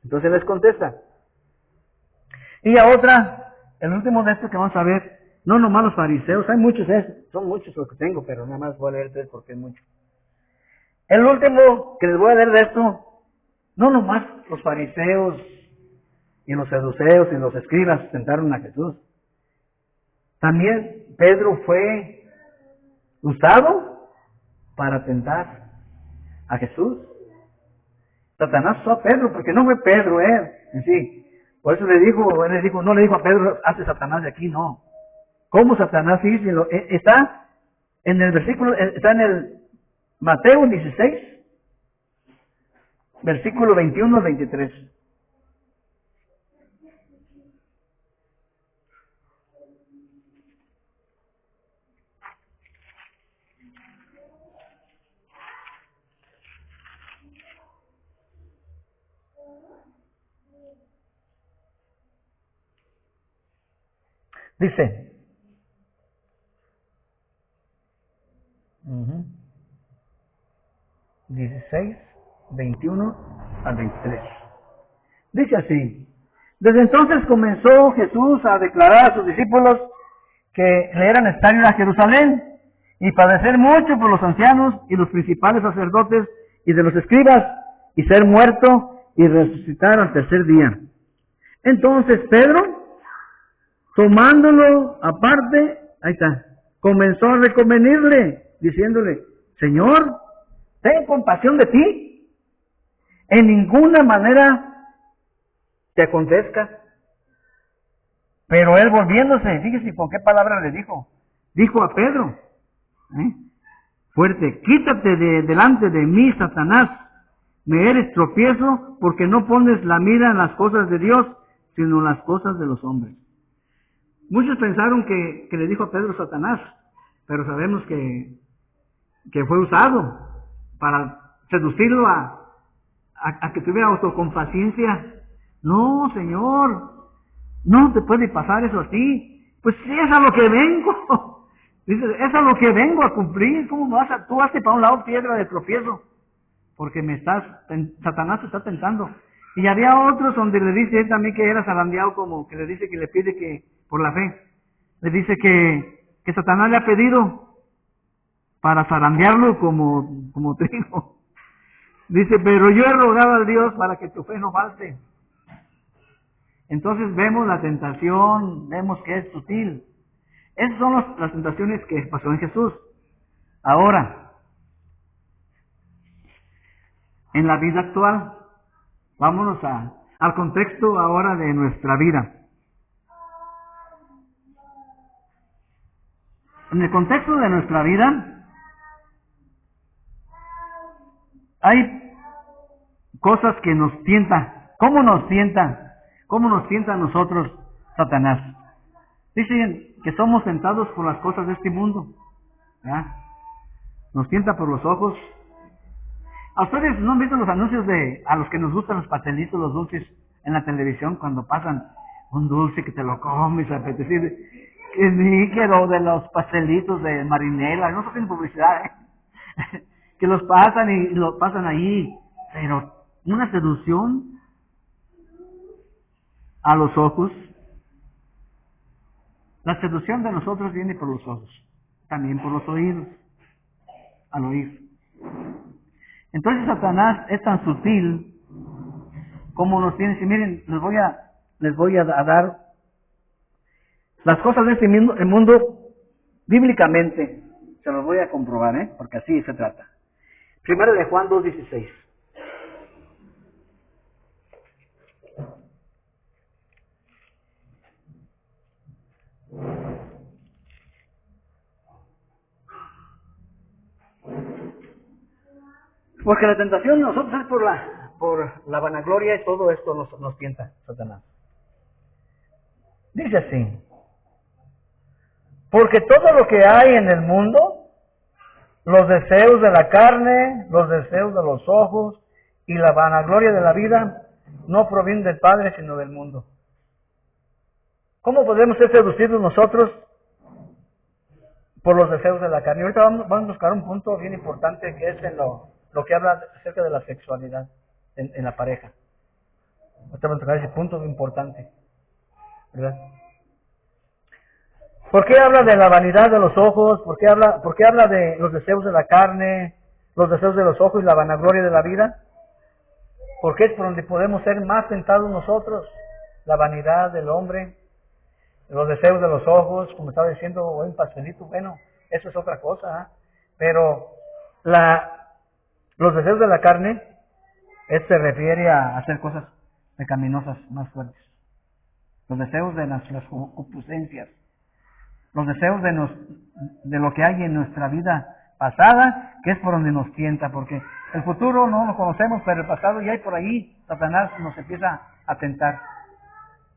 Entonces les contesta. Y a otra, el último de estos que vamos a ver, no nomás los fariseos, hay muchos, son muchos los que tengo, pero nada más voy a leer 3 porque es mucho. El último que les voy a leer de esto, no nomás los fariseos y los saduceos y los escribas tentaron a Jesús. También Pedro fue usado para tentar a Jesús. Satanás usó a Pedro porque no fue Pedro en sí. Por eso él no le dijo a Pedro, hace Satanás de aquí, no. ¿Cómo Satanás hizo? Está en el versículo, está en el Mateo 16, versículo 21 al 23. Dice, 16, 21 al 23. Dice así: desde entonces comenzó Jesús a declarar a sus discípulos que le era necesario ir a Jerusalén y padecer mucho por los ancianos y los principales sacerdotes y de los escribas, y ser muerto y resucitar al tercer día. Entonces Pedro, tomándolo aparte, ahí está, comenzó a reconvenirle, diciéndole: Señor, ten compasión de ti, en ninguna manera te acontezca. Pero él, volviéndose, fíjese por qué palabra le dijo. Dijo a Pedro, fuerte: quítate de delante de mí, Satanás, me eres tropiezo, porque no pones la mira en las cosas de Dios, sino en las cosas de los hombres. Muchos pensaron que le dijo a Pedro Satanás, pero sabemos que fue usado para seducirlo a que tuviera autocompaciencia. No, Señor, no te puede pasar eso a ti. Pues sí, es a lo que vengo. Dice, es a lo que vengo a cumplir. ¿Cómo tú hazte para un lado piedra de tropiezo? Porque Satanás te está tentando. Y había otros donde le dice él también que era zarandeado, como que le dice que le pide que, por la fe, le dice que Satanás le ha pedido para zarandearlo como trigo. Dice, pero yo he rogado a Dios para que tu fe no falte. Entonces vemos la tentación, vemos que es sutil. Esas son las tentaciones que pasó en Jesús. Ahora, en la vida actual, vámonos al contexto ahora de nuestra vida. En el contexto de nuestra vida, hay cosas que nos tientan. ¿Cómo nos tientan? ¿Cómo nos tienta a nosotros Satanás? Dicen que somos tentados por las cosas de este mundo. ¿Verdad? Nos tienta por los ojos. ¿A ustedes no han visto los anuncios a los que nos gustan los pastelitos, los dulces en la televisión, cuando pasan un dulce que te lo comes, apetecible? Que sí, que lo de los pastelitos de Marinela, no hacen publicidad, que los pasan y lo pasan ahí, pero una seducción a los ojos. La seducción de nosotros viene por los ojos, también por los oídos, al oír. Entonces Satanás es tan sutil como nos tiene. Y miren, les voy a dar las cosas de este mundo bíblicamente. Se los voy a comprobar, porque así se trata. Primero de Juan 2:16. Porque la tentación de nosotros es por la vanagloria, y todo esto nos tienta Satanás. Dice así: porque todo lo que hay en el mundo, los deseos de la carne, los deseos de los ojos y la vanagloria de la vida, no provienen del Padre, sino del mundo. ¿Cómo podemos ser seducidos nosotros? Por los deseos de la carne. Y ahorita vamos a buscar un punto bien importante, que es en lo que habla acerca de la sexualidad en la pareja. Ahorita vamos a tocar ese punto muy importante, ¿verdad? ¿Por qué habla de la vanidad de los ojos? ¿Por qué habla de los deseos de la carne, los deseos de los ojos y la vanagloria de la vida? Porque es por donde podemos ser más tentados nosotros. La vanidad del hombre, los deseos de los ojos, como estaba diciendo hoy un pastelito, bueno, eso es otra cosa, pero los deseos de la carne, se refiere a hacer cosas pecaminosas más fuertes. Los deseos de nuestras concupiscencias, los deseos de lo que hay en nuestra vida pasada, que es por donde nos tienta, porque el futuro no lo conocemos, pero el pasado ya hay por ahí. Satanás nos empieza a tentar,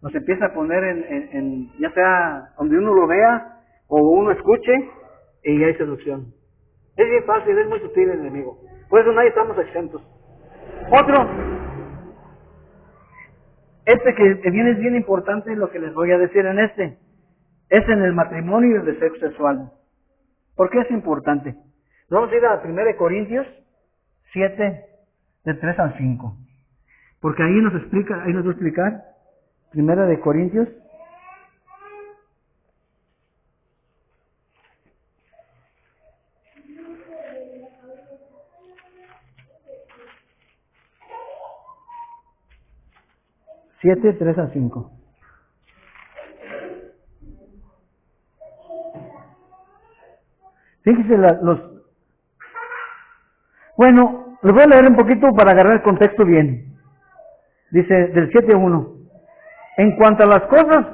nos empieza a poner ya sea donde uno lo vea o uno escuche, y ya hay seducción. Es bien fácil, es muy sutil el enemigo. Por eso nadie estamos exentos. Otro, que viene es bien importante lo que les voy a decir en es en el matrimonio y el deseo sexual. ¿Por qué es importante? Vamos a ir a 1 Corintios 7, de 3 al 5. Porque ahí nos explica, ahí nos va a explicar, 1 Corintios 7, 3 al 5. Fíjense Bueno, les voy a leer un poquito para agarrar el contexto bien. Dice del 7:1. En cuanto a las cosas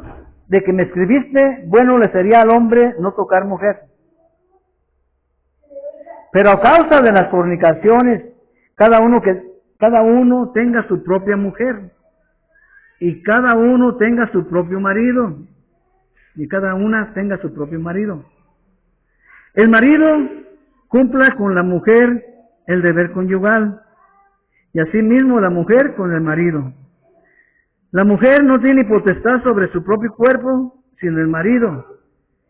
de que me escribiste, bueno le sería al hombre no tocar mujer. Pero a causa de las fornicaciones, cada uno tenga su propia mujer, y cada uno tenga su propio marido, y cada una tenga su propio marido. El marido cumpla con la mujer el deber conyugal, y asimismo la mujer con el marido. La mujer no tiene potestad sobre su propio cuerpo, sino el marido,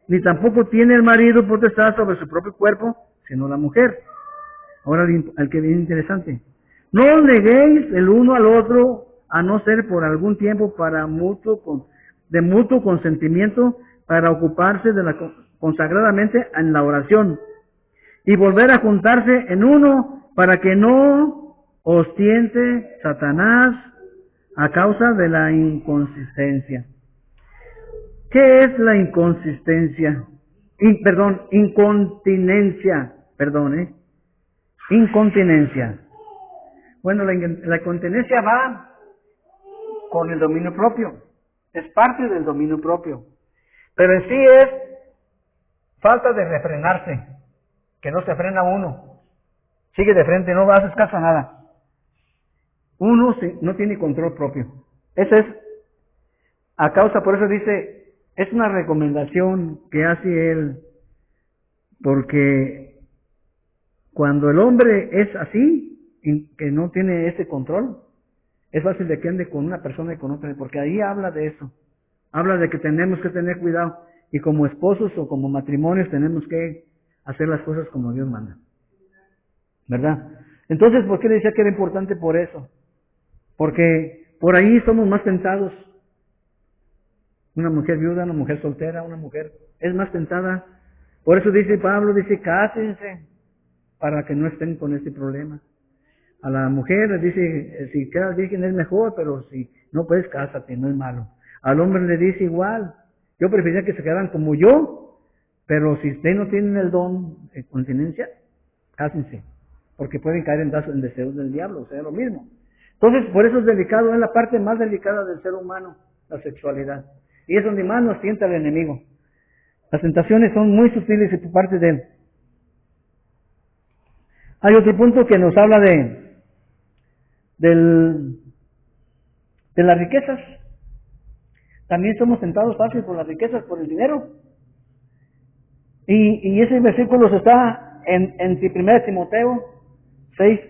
ni tampoco tiene el marido potestad sobre su propio cuerpo, sino la mujer. Ahora, al que viene interesante. No os neguéis el uno al otro, a no ser por algún tiempo de mutuo consentimiento, para ocuparse consagradamente en la oración, y volver a juntarse en uno, para que no os tiente Satanás a causa de la inconsistencia. ¿Qué es la inconsistencia? Incontinencia. Incontinencia. Bueno, la incontinencia va con el dominio propio. Es parte del dominio propio. Pero en sí es falta de refrenarse. Que no se frena uno. Sigue de frente, no haces caso a nada. Uno no tiene control propio. Esa es a causa, por eso dice, es una recomendación que hace él, porque cuando el hombre es así, que no tiene ese control, es fácil de que ande con una persona y con otra, porque ahí habla de eso, habla de que tenemos que tener cuidado, y como esposos o como matrimonios tenemos que hacer las cosas como Dios manda, ¿verdad? Entonces, ¿por qué le decía que era importante por eso? Porque por ahí somos más tentados. Una mujer viuda, una mujer soltera, una mujer es más tentada. Por eso dice Pablo, dice, cásense para que no estén con este problema. A la mujer le dice, si quedas virgen es mejor, pero si no puedes, cásate, no es malo. Al hombre le dice igual, yo preferiría que se quedaran como yo, pero si ustedes no tienen el don de continencia, cásense, porque pueden caer en deseos del diablo, o sea, lo mismo. Entonces, por eso es delicado, es la parte más delicada del ser humano, la sexualidad. Y es donde más nos tienta el enemigo. Las tentaciones son muy sutiles por parte de él. Hay otro punto que nos habla de las riquezas. También somos tentados fácil por las riquezas, por el dinero. Y ese versículo está en 1 Timoteo 6,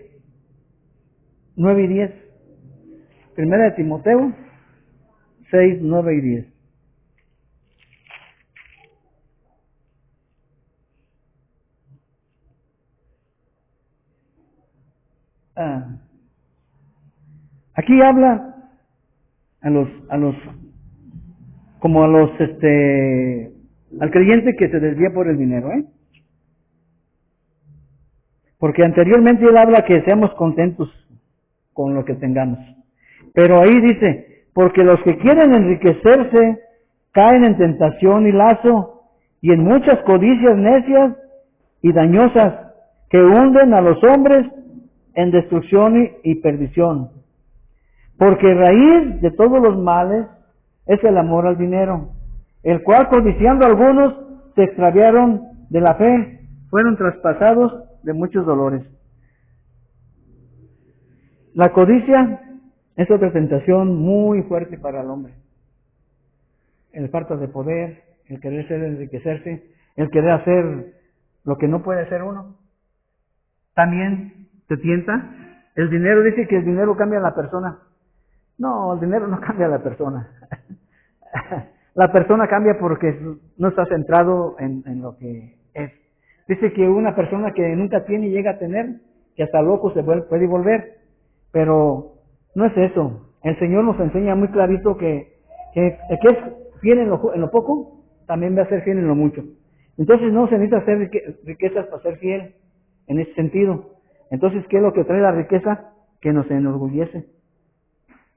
9 y 10. 1 Timoteo 6, 9 y 10. Aquí habla al creyente que se desvía por el dinero, Porque anteriormente él habla que seamos contentos con lo que tengamos. Pero ahí dice, porque los que quieren enriquecerse caen en tentación y lazo y en muchas codicias necias y dañosas que hunden a los hombres en destrucción y perdición. Porque raíz de todos los males es el amor al dinero, el cual codiciando algunos se extraviaron de la fe, fueron traspasados de muchos dolores. La codicia es otra tentación muy fuerte para el hombre. El falta de poder, el querer enriquecerse, el querer hacer lo que no puede hacer uno. También te tienta. El dinero, dice que el dinero cambia a la persona. No, el dinero no cambia a la persona. La persona cambia porque no está centrado en lo que es. Dice que una persona que nunca tiene y llega a tener, que hasta loco puede volver. Pero no es eso. El Señor nos enseña muy clarito que el que es fiel en lo poco, también va a ser fiel en lo mucho. Entonces no se necesita hacer riquezas para ser fiel en ese sentido. Entonces, ¿qué es lo que trae la riqueza? Que nos enorgullece.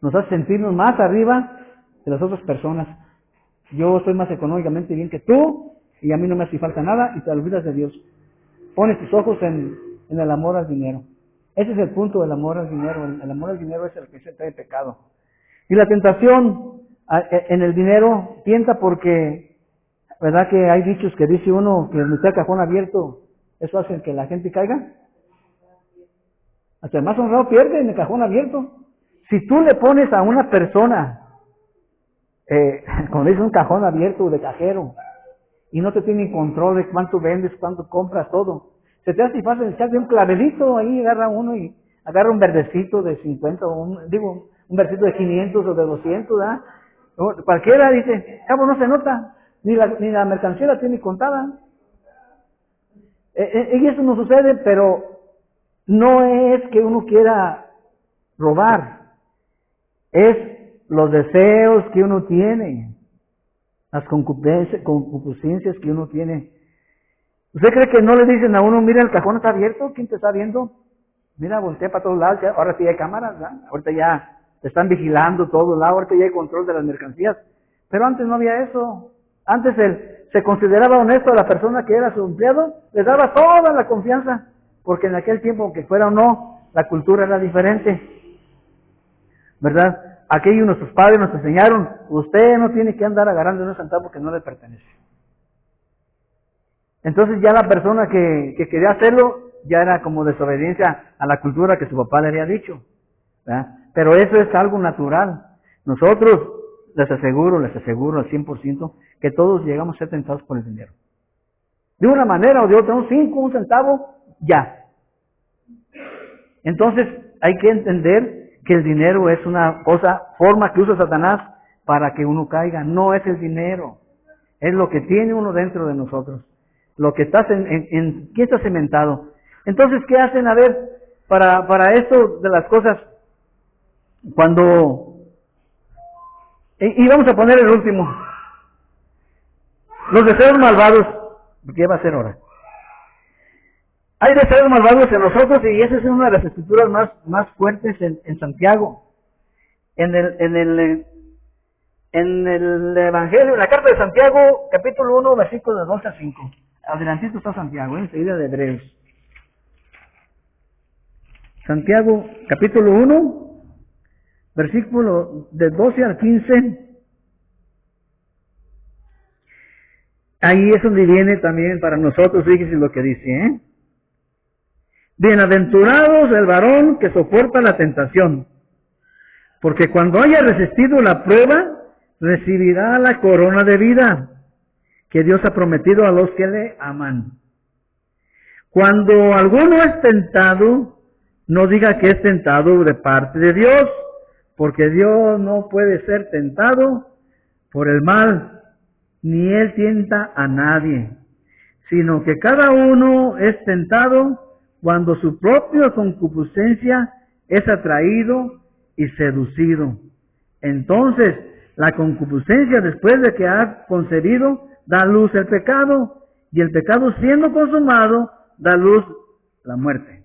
Nos hace sentirnos más arriba de las otras personas. Yo soy más económicamente bien que tú y a mí no me hace falta nada y te olvidas de Dios. Pones tus ojos en el amor al dinero. Ese es el punto del amor al dinero. El amor al dinero es el que se trae pecado. Y la tentación en el dinero tienta porque, ¿verdad que hay dichos que dice uno que meter el cajón abierto, eso hace que la gente caiga? Hasta el más honrado pierde en el cajón abierto. Si tú le pones a una persona, como dice, un cajón abierto de cajero, y no te tienen control de cuánto vendes, cuánto compras, todo, se te hace fácil echarle un clavelito ahí, agarra uno y agarra un verdecito de 50, un verdecito de 500 o de 200, ¿verdad? Cualquiera dice, cabo, no se nota, ni la mercancía la tiene contada. Y eso no sucede, pero no es que uno quiera robar, es los deseos que uno tiene, las concupiscencias que uno tiene. ¿Usted cree que no le dicen a uno, mira, el cajón está abierto, ¿quién te está viendo? Mira, voltea para todos lados, ahora sí hay cámaras, ¿verdad? Ahorita ya te están vigilando todos lados, ahorita ya hay control de las mercancías. Pero antes no había eso. Antes se consideraba honesto a la persona que era su empleado, le daba toda la confianza, porque en aquel tiempo, aunque fuera o no, la cultura era diferente, ¿verdad? Aquellos nuestros padres nos enseñaron, usted no tiene que andar agarrando un centavo que no le pertenece. Entonces ya la persona que quería hacerlo, ya era como desobediencia a la cultura que su papá le había dicho, ¿verdad? Pero eso es algo natural. Nosotros, les aseguro al 100%, que todos llegamos a ser tentados por el dinero. De una manera o de otra, un 5, un centavo, ya. Entonces, hay que entender que el dinero es una forma que usa Satanás para que uno caiga. No es el dinero, es lo que tiene uno dentro de nosotros. Lo que está ¿quién está cimentado? Entonces, ¿qué hacen? A ver, para esto de las cosas, cuando... Y vamos a poner el último. Los deseos malvados. ¿Qué va a ser ahora? Hay deseos malvados en nosotros y esa es una de las escrituras más fuertes en Santiago. En el Evangelio, en la carta de Santiago, capítulo 1, versículos de 2 a 5. Adelantito está Santiago, enseguida de Hebreos. Santiago, capítulo 1, versículo de 12 al 15. Ahí es donde viene también para nosotros, fíjense lo que dice, Bienaventurados el varón que soporta la tentación, porque cuando haya resistido la prueba, recibirá la corona de vida que Dios ha prometido a los que le aman. Cuando alguno es tentado, no diga que es tentado de parte de Dios, porque Dios no puede ser tentado por el mal, ni Él tienta a nadie, sino que cada uno es tentado cuando su propia concupiscencia es atraído y seducido. Entonces, la concupiscencia, después de que ha concebido, da a luz el pecado, y el pecado, siendo consumado, da a luz la muerte.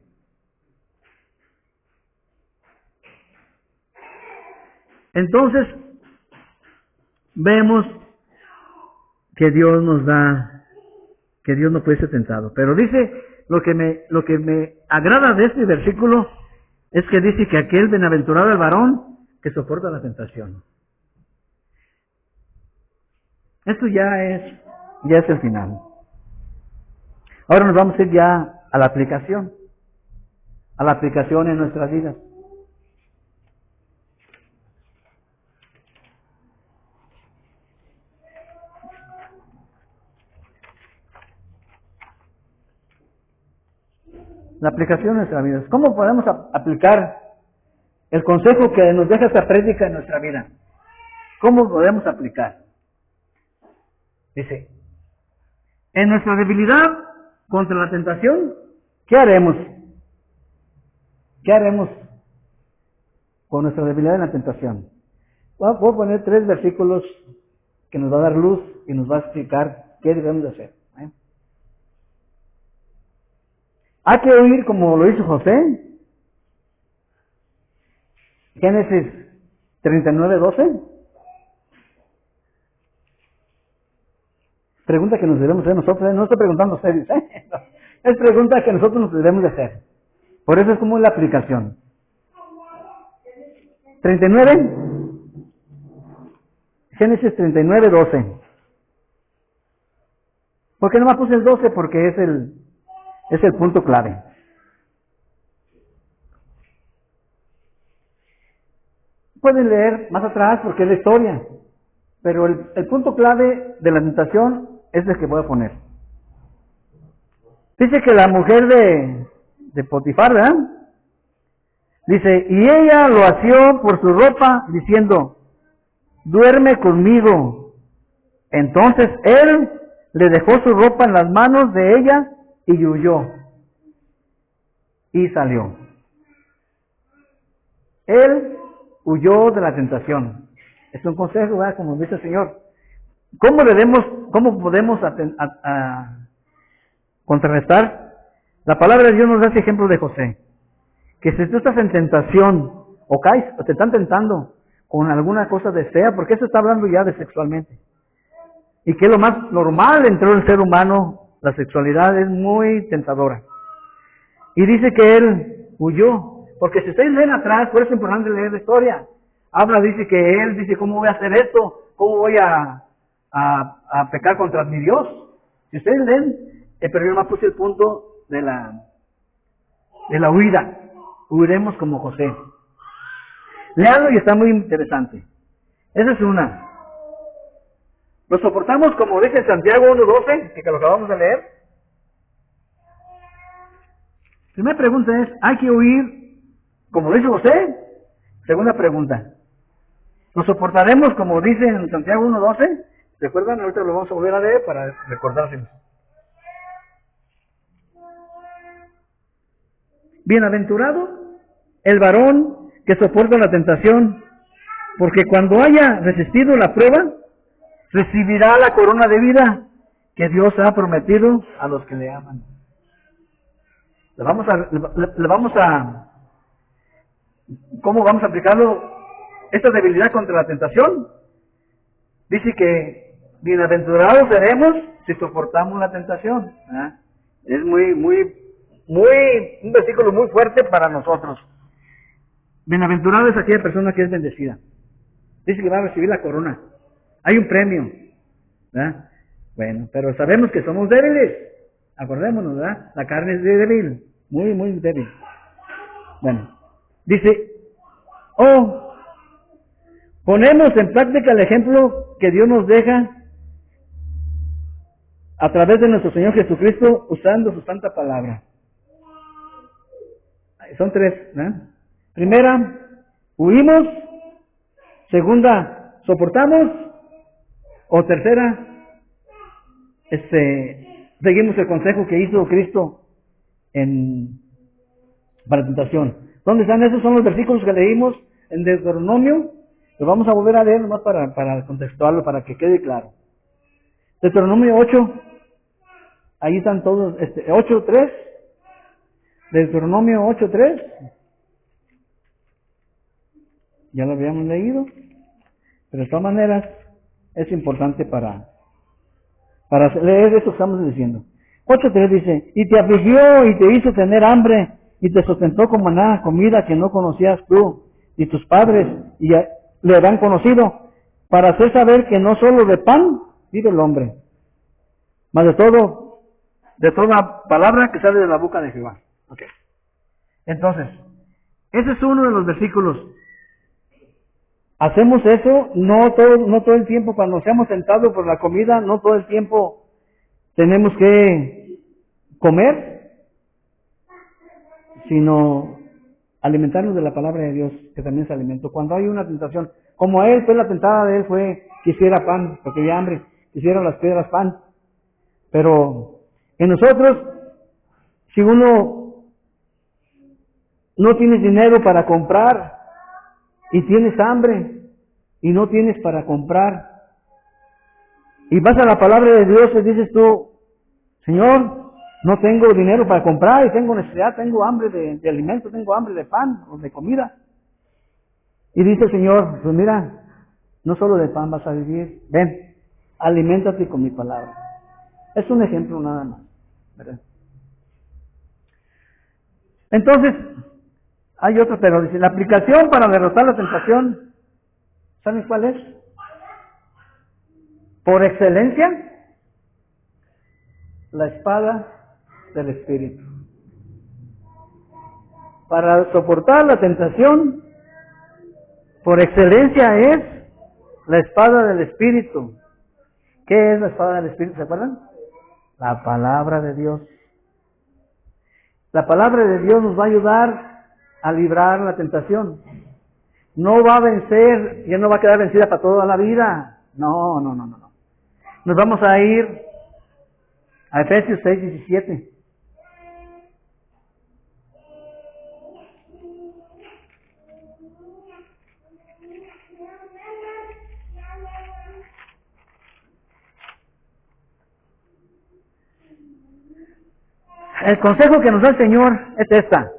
Entonces, vemos que Dios nos da, que Dios no puede ser tentado. Pero dice, lo que me agrada de este versículo es que dice que aquel bienaventurado el varón que soporta la tentación. Esto ya es el final. Ahora nos vamos a ir ya a la aplicación en nuestras vidas. La aplicación en nuestra vida. ¿Cómo podemos aplicar el consejo que nos deja esta prédica en nuestra vida? ¿Cómo podemos aplicar? Dice, en nuestra debilidad contra la tentación, ¿qué haremos? ¿Qué haremos con nuestra debilidad en la tentación? Voy a poner 3 versículos que nos va a dar luz y nos va a explicar qué debemos de hacer. Hay que huir como lo hizo José. Génesis 39:12. Pregunta que nos debemos hacer nosotros. No estoy preguntando a ustedes, es pregunta que nosotros nos debemos de hacer. Por eso es como la aplicación. 39. Génesis 39:12. ¿Por qué no me puse el 12? Porque es el punto clave. Pueden leer más atrás porque es la historia. Pero el punto clave de la tentación es el que voy a poner. Dice que la mujer de Potifar, ¿verdad? Dice, y ella lo asió por su ropa, diciendo, duerme conmigo. Entonces él le dejó su ropa en las manos de ella y huyó. Y salió. Él huyó de la tentación. Es un consejo, ¿verdad? Como dice el Señor. ¿Cómo podemos contrarrestar? La palabra de Dios nos da ese ejemplo de José. Que si tú estás en tentación, o caes, o te están tentando con alguna cosa desea, porque eso está hablando ya de sexualmente. Y que es lo más normal dentro del ser humano, la sexualidad es muy tentadora. Y dice que él huyó, porque si ustedes leen atrás, por eso es importante leer la historia. Habla, dice que él dice, ¿cómo voy a hacer esto? ¿Cómo voy a pecar contra mi Dios? Si ustedes leen, pero yo más puse el punto de la huida. Huiremos como José. Leanlo y está muy interesante. Esa es una. Lo soportamos como dice Santiago 1:12, que lo acabamos de leer. Primera pregunta es, ¿hay que huir como dice José? Segunda pregunta, ¿lo soportaremos como dice en Santiago 1:12? ¿Recuerdan? Ahorita lo vamos a volver a leer para recordárselo. Bienaventurado el varón que soporta la tentación, porque cuando haya resistido la prueba, recibirá la corona de vida que Dios ha prometido a los que le aman. ¿Cómo vamos a aplicarlo? Esta debilidad contra la tentación. Dice que bienaventurados seremos si soportamos la tentación. Es un versículo muy fuerte para nosotros. Bienaventurado es aquella persona que es bendecida. Dice que va a recibir la corona. Hay un premio. ¿Verdad? Bueno, pero sabemos que somos débiles. Acordémonos, ¿verdad? La carne es débil. Muy, muy débil. Bueno, dice, ponemos en práctica el ejemplo que Dios nos deja a través de nuestro Señor Jesucristo usando su santa palabra. Son 3, ¿verdad? Primera, huimos. Segunda, soportamos. O tercera, seguimos el consejo que hizo Cristo para la tentación. ¿Dónde están esos? Son los versículos que leímos en Deuteronomio. Los vamos a volver a leer nomás para contextuarlo, para que quede claro. Deuteronomio 8. Ahí están todos, 8:3. Deuteronomio 8:3. Ya lo habíamos leído. Pero de todas maneras, es importante para leer eso que estamos diciendo. 8:3 dice, y te afligió y te hizo tener hambre, y te sustentó con maná, comida que no conocías tú, y tus padres, y le habrán conocido, para hacer saber que no solo de pan vive el hombre, mas de toda palabra que sale de la boca de Jehová. Okay. Entonces, ese es uno de los versículos. Hacemos eso, no todo el tiempo, cuando seamos tentados por la comida, no todo el tiempo tenemos que comer, sino alimentarnos de la palabra de Dios, que también es alimento. Cuando hay una tentación, como a él fue la tentada de él, fue quisiera pan, porque había hambre, hicieron las piedras pan. Pero en nosotros, si uno no tienes dinero para comprar y tienes hambre y no tienes para comprar, y vas a la palabra de Dios y dices tú, Señor, no tengo dinero para comprar y tengo necesidad, tengo hambre de alimento, tengo hambre de pan o de comida. Y dice el Señor, pues mira, no solo de pan vas a vivir, ven, aliméntate con mi palabra. Es un ejemplo nada más, ¿verdad? Entonces, hay otro, pero dice, la aplicación para derrotar la tentación, ¿saben cuál es? Por excelencia, la espada del Espíritu. Para soportar la tentación, por excelencia es la espada del Espíritu. ¿Qué es la espada del Espíritu? ¿Se acuerdan? La palabra de Dios. La palabra de Dios nos va a ayudar a librar la tentación. No va a vencer, ya no va a quedar vencida para toda la vida. No. Nos vamos a ir a Efesios 6:17. El consejo que nos da el Señor es esta.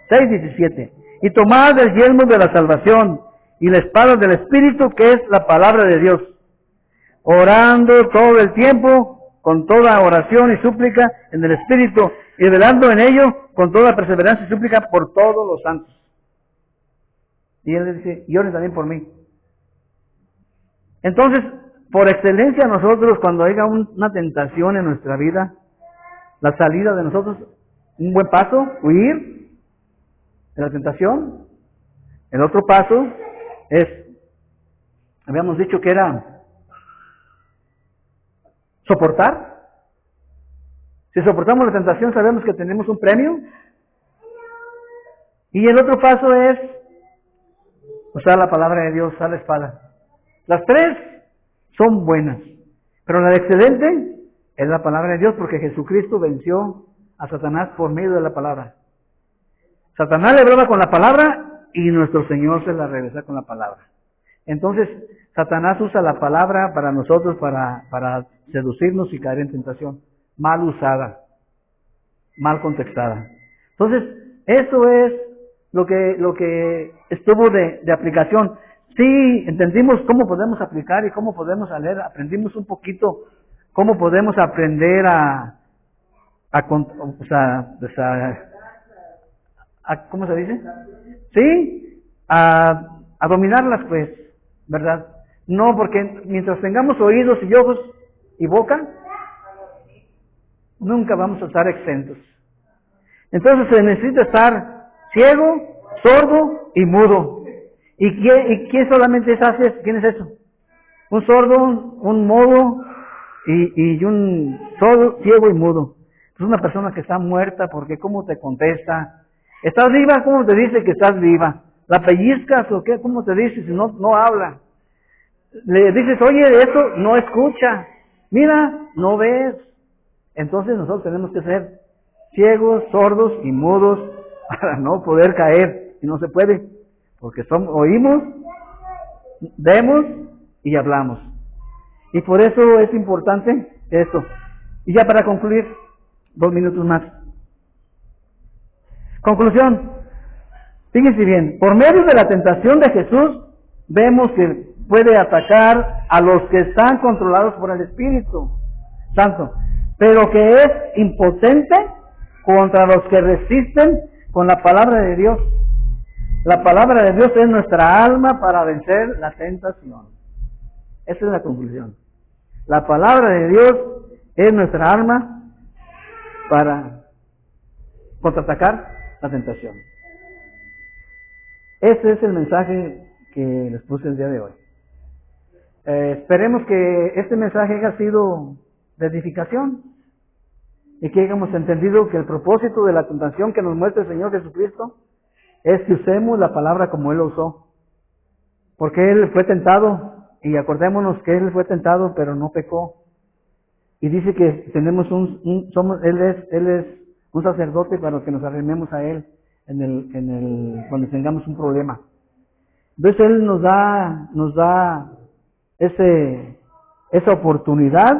6:17. Y tomad el yelmo de la salvación y la espada del Espíritu, que es la palabra de Dios, orando todo el tiempo con toda oración y súplica en el Espíritu, y velando en ello con toda perseverancia y súplica por todos los santos. Y él le dice, y oren también por mí. Entonces, por excelencia nosotros, cuando haya una tentación en nuestra vida, la salida de nosotros, un buen paso, huir de la tentación. El otro paso es, habíamos dicho que era soportar. Si soportamos la tentación, sabemos que tenemos un premio. Y el otro paso es usar la palabra de Dios, usar la espada. Las tres son buenas, pero la excelente es la palabra de Dios, porque Jesucristo venció a Satanás por medio de la palabra. Satanás le hablaba con la palabra y nuestro Señor se la regresa con la palabra. Entonces, Satanás usa la palabra para nosotros, para seducirnos y caer en tentación. Mal usada, mal contextada. Entonces, eso es lo que estuvo de aplicación. Sí, entendimos cómo podemos aplicar y cómo podemos leer, aprendimos un poquito cómo podemos aprender ¿cómo se dice? Sí, a dominarlas, pues, ¿verdad? No, porque mientras tengamos oídos y ojos y boca, nunca vamos a estar exentos. Entonces se necesita estar ciego, sordo y mudo. ¿Y quién solamente hace? ¿Quién es eso? Un sordo, un mudo y un sordo, ciego y mudo. Es una persona que está muerta porque ¿cómo te contesta? ¿Estás viva? ¿Cómo te dice que estás viva? ¿La pellizcas o qué? ¿Cómo te dice si no habla? Le dices, oye, esto no escucha. Mira, no ves. Entonces nosotros tenemos que ser ciegos, sordos y mudos para no poder caer. Y no se puede, porque oímos, vemos y hablamos. Y por eso es importante esto. Y ya para concluir, 2 minutos más. Conclusión. Fíjense bien, por medio de la tentación de Jesús, vemos que puede atacar a los que están controlados por el Espíritu Santo, pero que es impotente contra los que resisten con la palabra de Dios. La palabra de Dios es nuestra alma para vencer la tentación. Esa es la conclusión. La palabra de Dios es nuestra arma para contraatacar la tentación. Ese es el mensaje que les puse el día de hoy. Esperemos que este mensaje haya sido de edificación y que hayamos entendido que el propósito de la tentación que nos muestra el Señor Jesucristo es que usemos la palabra como Él lo usó. Porque Él fue tentado Y acordémonos que Él fue tentado, pero no pecó. Y dice que tenemos Él es un sacerdote para que nos arrimemos a Él cuando tengamos un problema. Entonces Él nos da esa oportunidad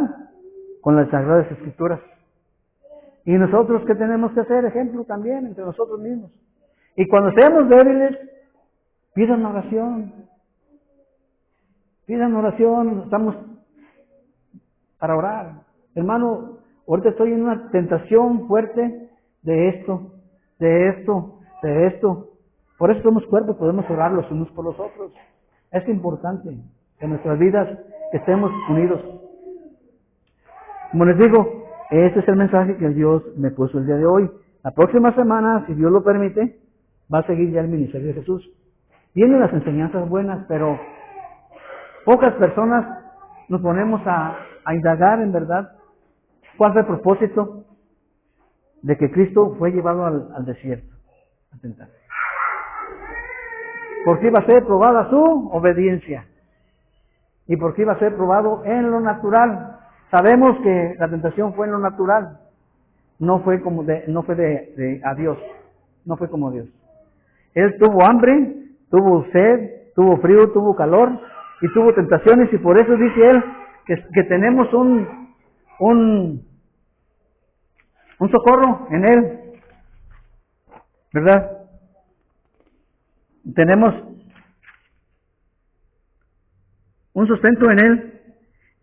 con las Sagradas Escrituras. Y nosotros, ¿qué tenemos que hacer? Ejemplo también entre nosotros mismos. Y cuando seamos débiles, pidan oración. Pidan oración, estamos para orar. Hermano, ahorita estoy en una tentación fuerte de esto. Por eso somos cuerpos, podemos orar los unos por los otros. Es importante en nuestras vidas que estemos unidos. Como les digo, este es el mensaje que Dios me puso el día de hoy. La próxima semana, si Dios lo permite, va a seguir ya el ministerio de Jesús. Vienen las enseñanzas buenas, pero pocas personas nos ponemos a indagar en verdad cuál fue el propósito de que Cristo fue llevado al desierto a tentar. Porque iba a ser probada su obediencia y porque iba a ser probado en lo natural. Sabemos que la tentación fue en lo natural, no fue a Dios, no fue como Dios. Él tuvo hambre, tuvo sed, tuvo frío, tuvo calor y tuvo tentaciones, y por eso dice Él que tenemos un socorro en Él, ¿verdad? Tenemos un sustento en Él.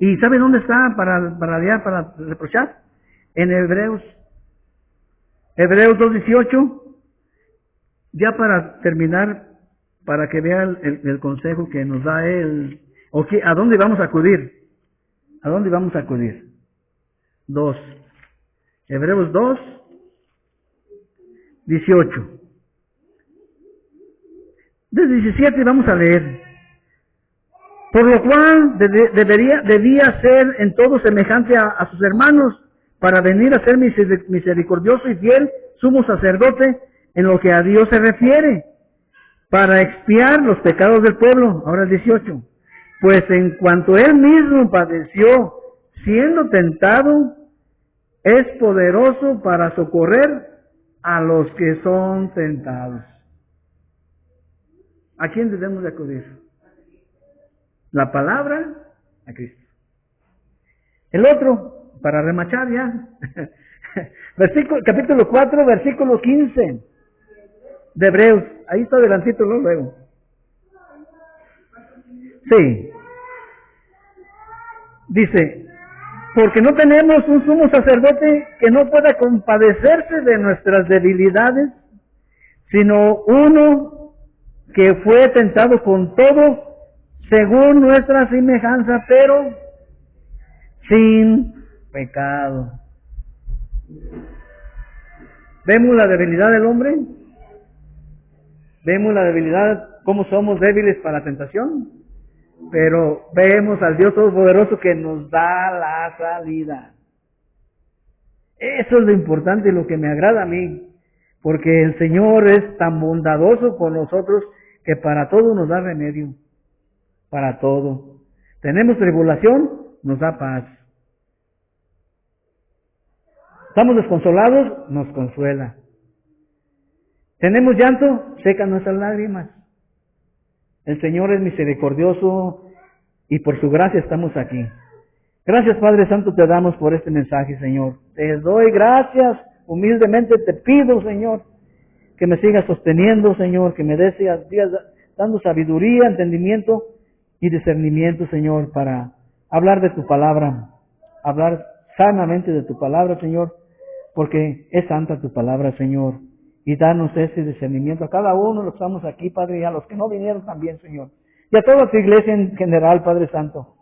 ¿Y sabe dónde está para reprochar? En Hebreos 2:18. Ya para terminar, para que vea el consejo que nos da Él. ¿A dónde vamos a acudir? ¿A dónde vamos a acudir? Hebreos 2:18. Desde 17 vamos a leer. Por lo cual debía ser en todo semejante a sus hermanos, para venir a ser misericordioso y fiel sumo sacerdote en lo que a Dios se refiere, para expiar los pecados del pueblo. Ahora el 18. Pues en cuanto Él mismo padeció, siendo tentado, es poderoso para socorrer a los que son tentados. ¿A quién debemos de acudir? La palabra, a Cristo. El otro, para remachar ya, capítulo 4, versículo 15 de Hebreos. Ahí está adelantito luego. Sí. Dice, porque no tenemos un sumo sacerdote que no pueda compadecerse de nuestras debilidades, sino uno que fue tentado con todo, según nuestra semejanza, pero sin pecado. ¿Vemos la debilidad del hombre? ¿Vemos la debilidad, cómo somos débiles para la tentación? Pero vemos al Dios Todopoderoso que nos da la salida. Eso es lo importante y lo que me agrada a mí, porque el Señor es tan bondadoso con nosotros que para todo nos da remedio. Para todo. Tenemos tribulación, nos da paz. Estamos desconsolados, nos consuela. Tenemos llanto, seca nuestras lágrimas. El Señor es misericordioso y por su gracia estamos aquí. Gracias, Padre Santo, te damos por este mensaje, Señor. Te doy gracias, humildemente te pido, Señor, que me sigas sosteniendo, Señor, que me sigas dando sabiduría, entendimiento y discernimiento, Señor, para hablar de tu palabra, hablar sanamente de tu palabra, Señor, porque es santa tu palabra, Señor, y danos ese discernimiento a cada uno de los que estamos aquí, Padre, y a los que no vinieron también, Señor, y a toda tu iglesia en general, Padre Santo.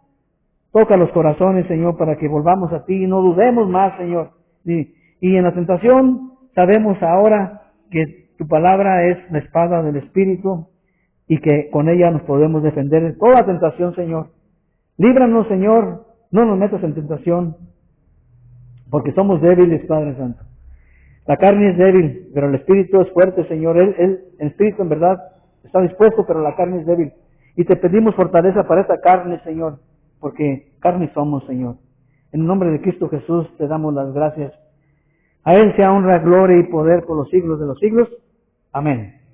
Toca los corazones, Señor, para que volvamos a ti y no dudemos más, Señor. Y en la tentación sabemos ahora que tu palabra es la espada del Espíritu y que con ella nos podemos defender de toda tentación, Señor. Líbranos, Señor, no nos metas en tentación, porque somos débiles, Padre Santo. La carne es débil, pero el Espíritu es fuerte, Señor. El Espíritu en verdad está dispuesto, pero la carne es débil. Y te pedimos fortaleza para esta carne, Señor, porque carne somos, Señor. En el nombre de Cristo Jesús te damos las gracias. A Él sea honra, gloria y poder por los siglos de los siglos. Amén.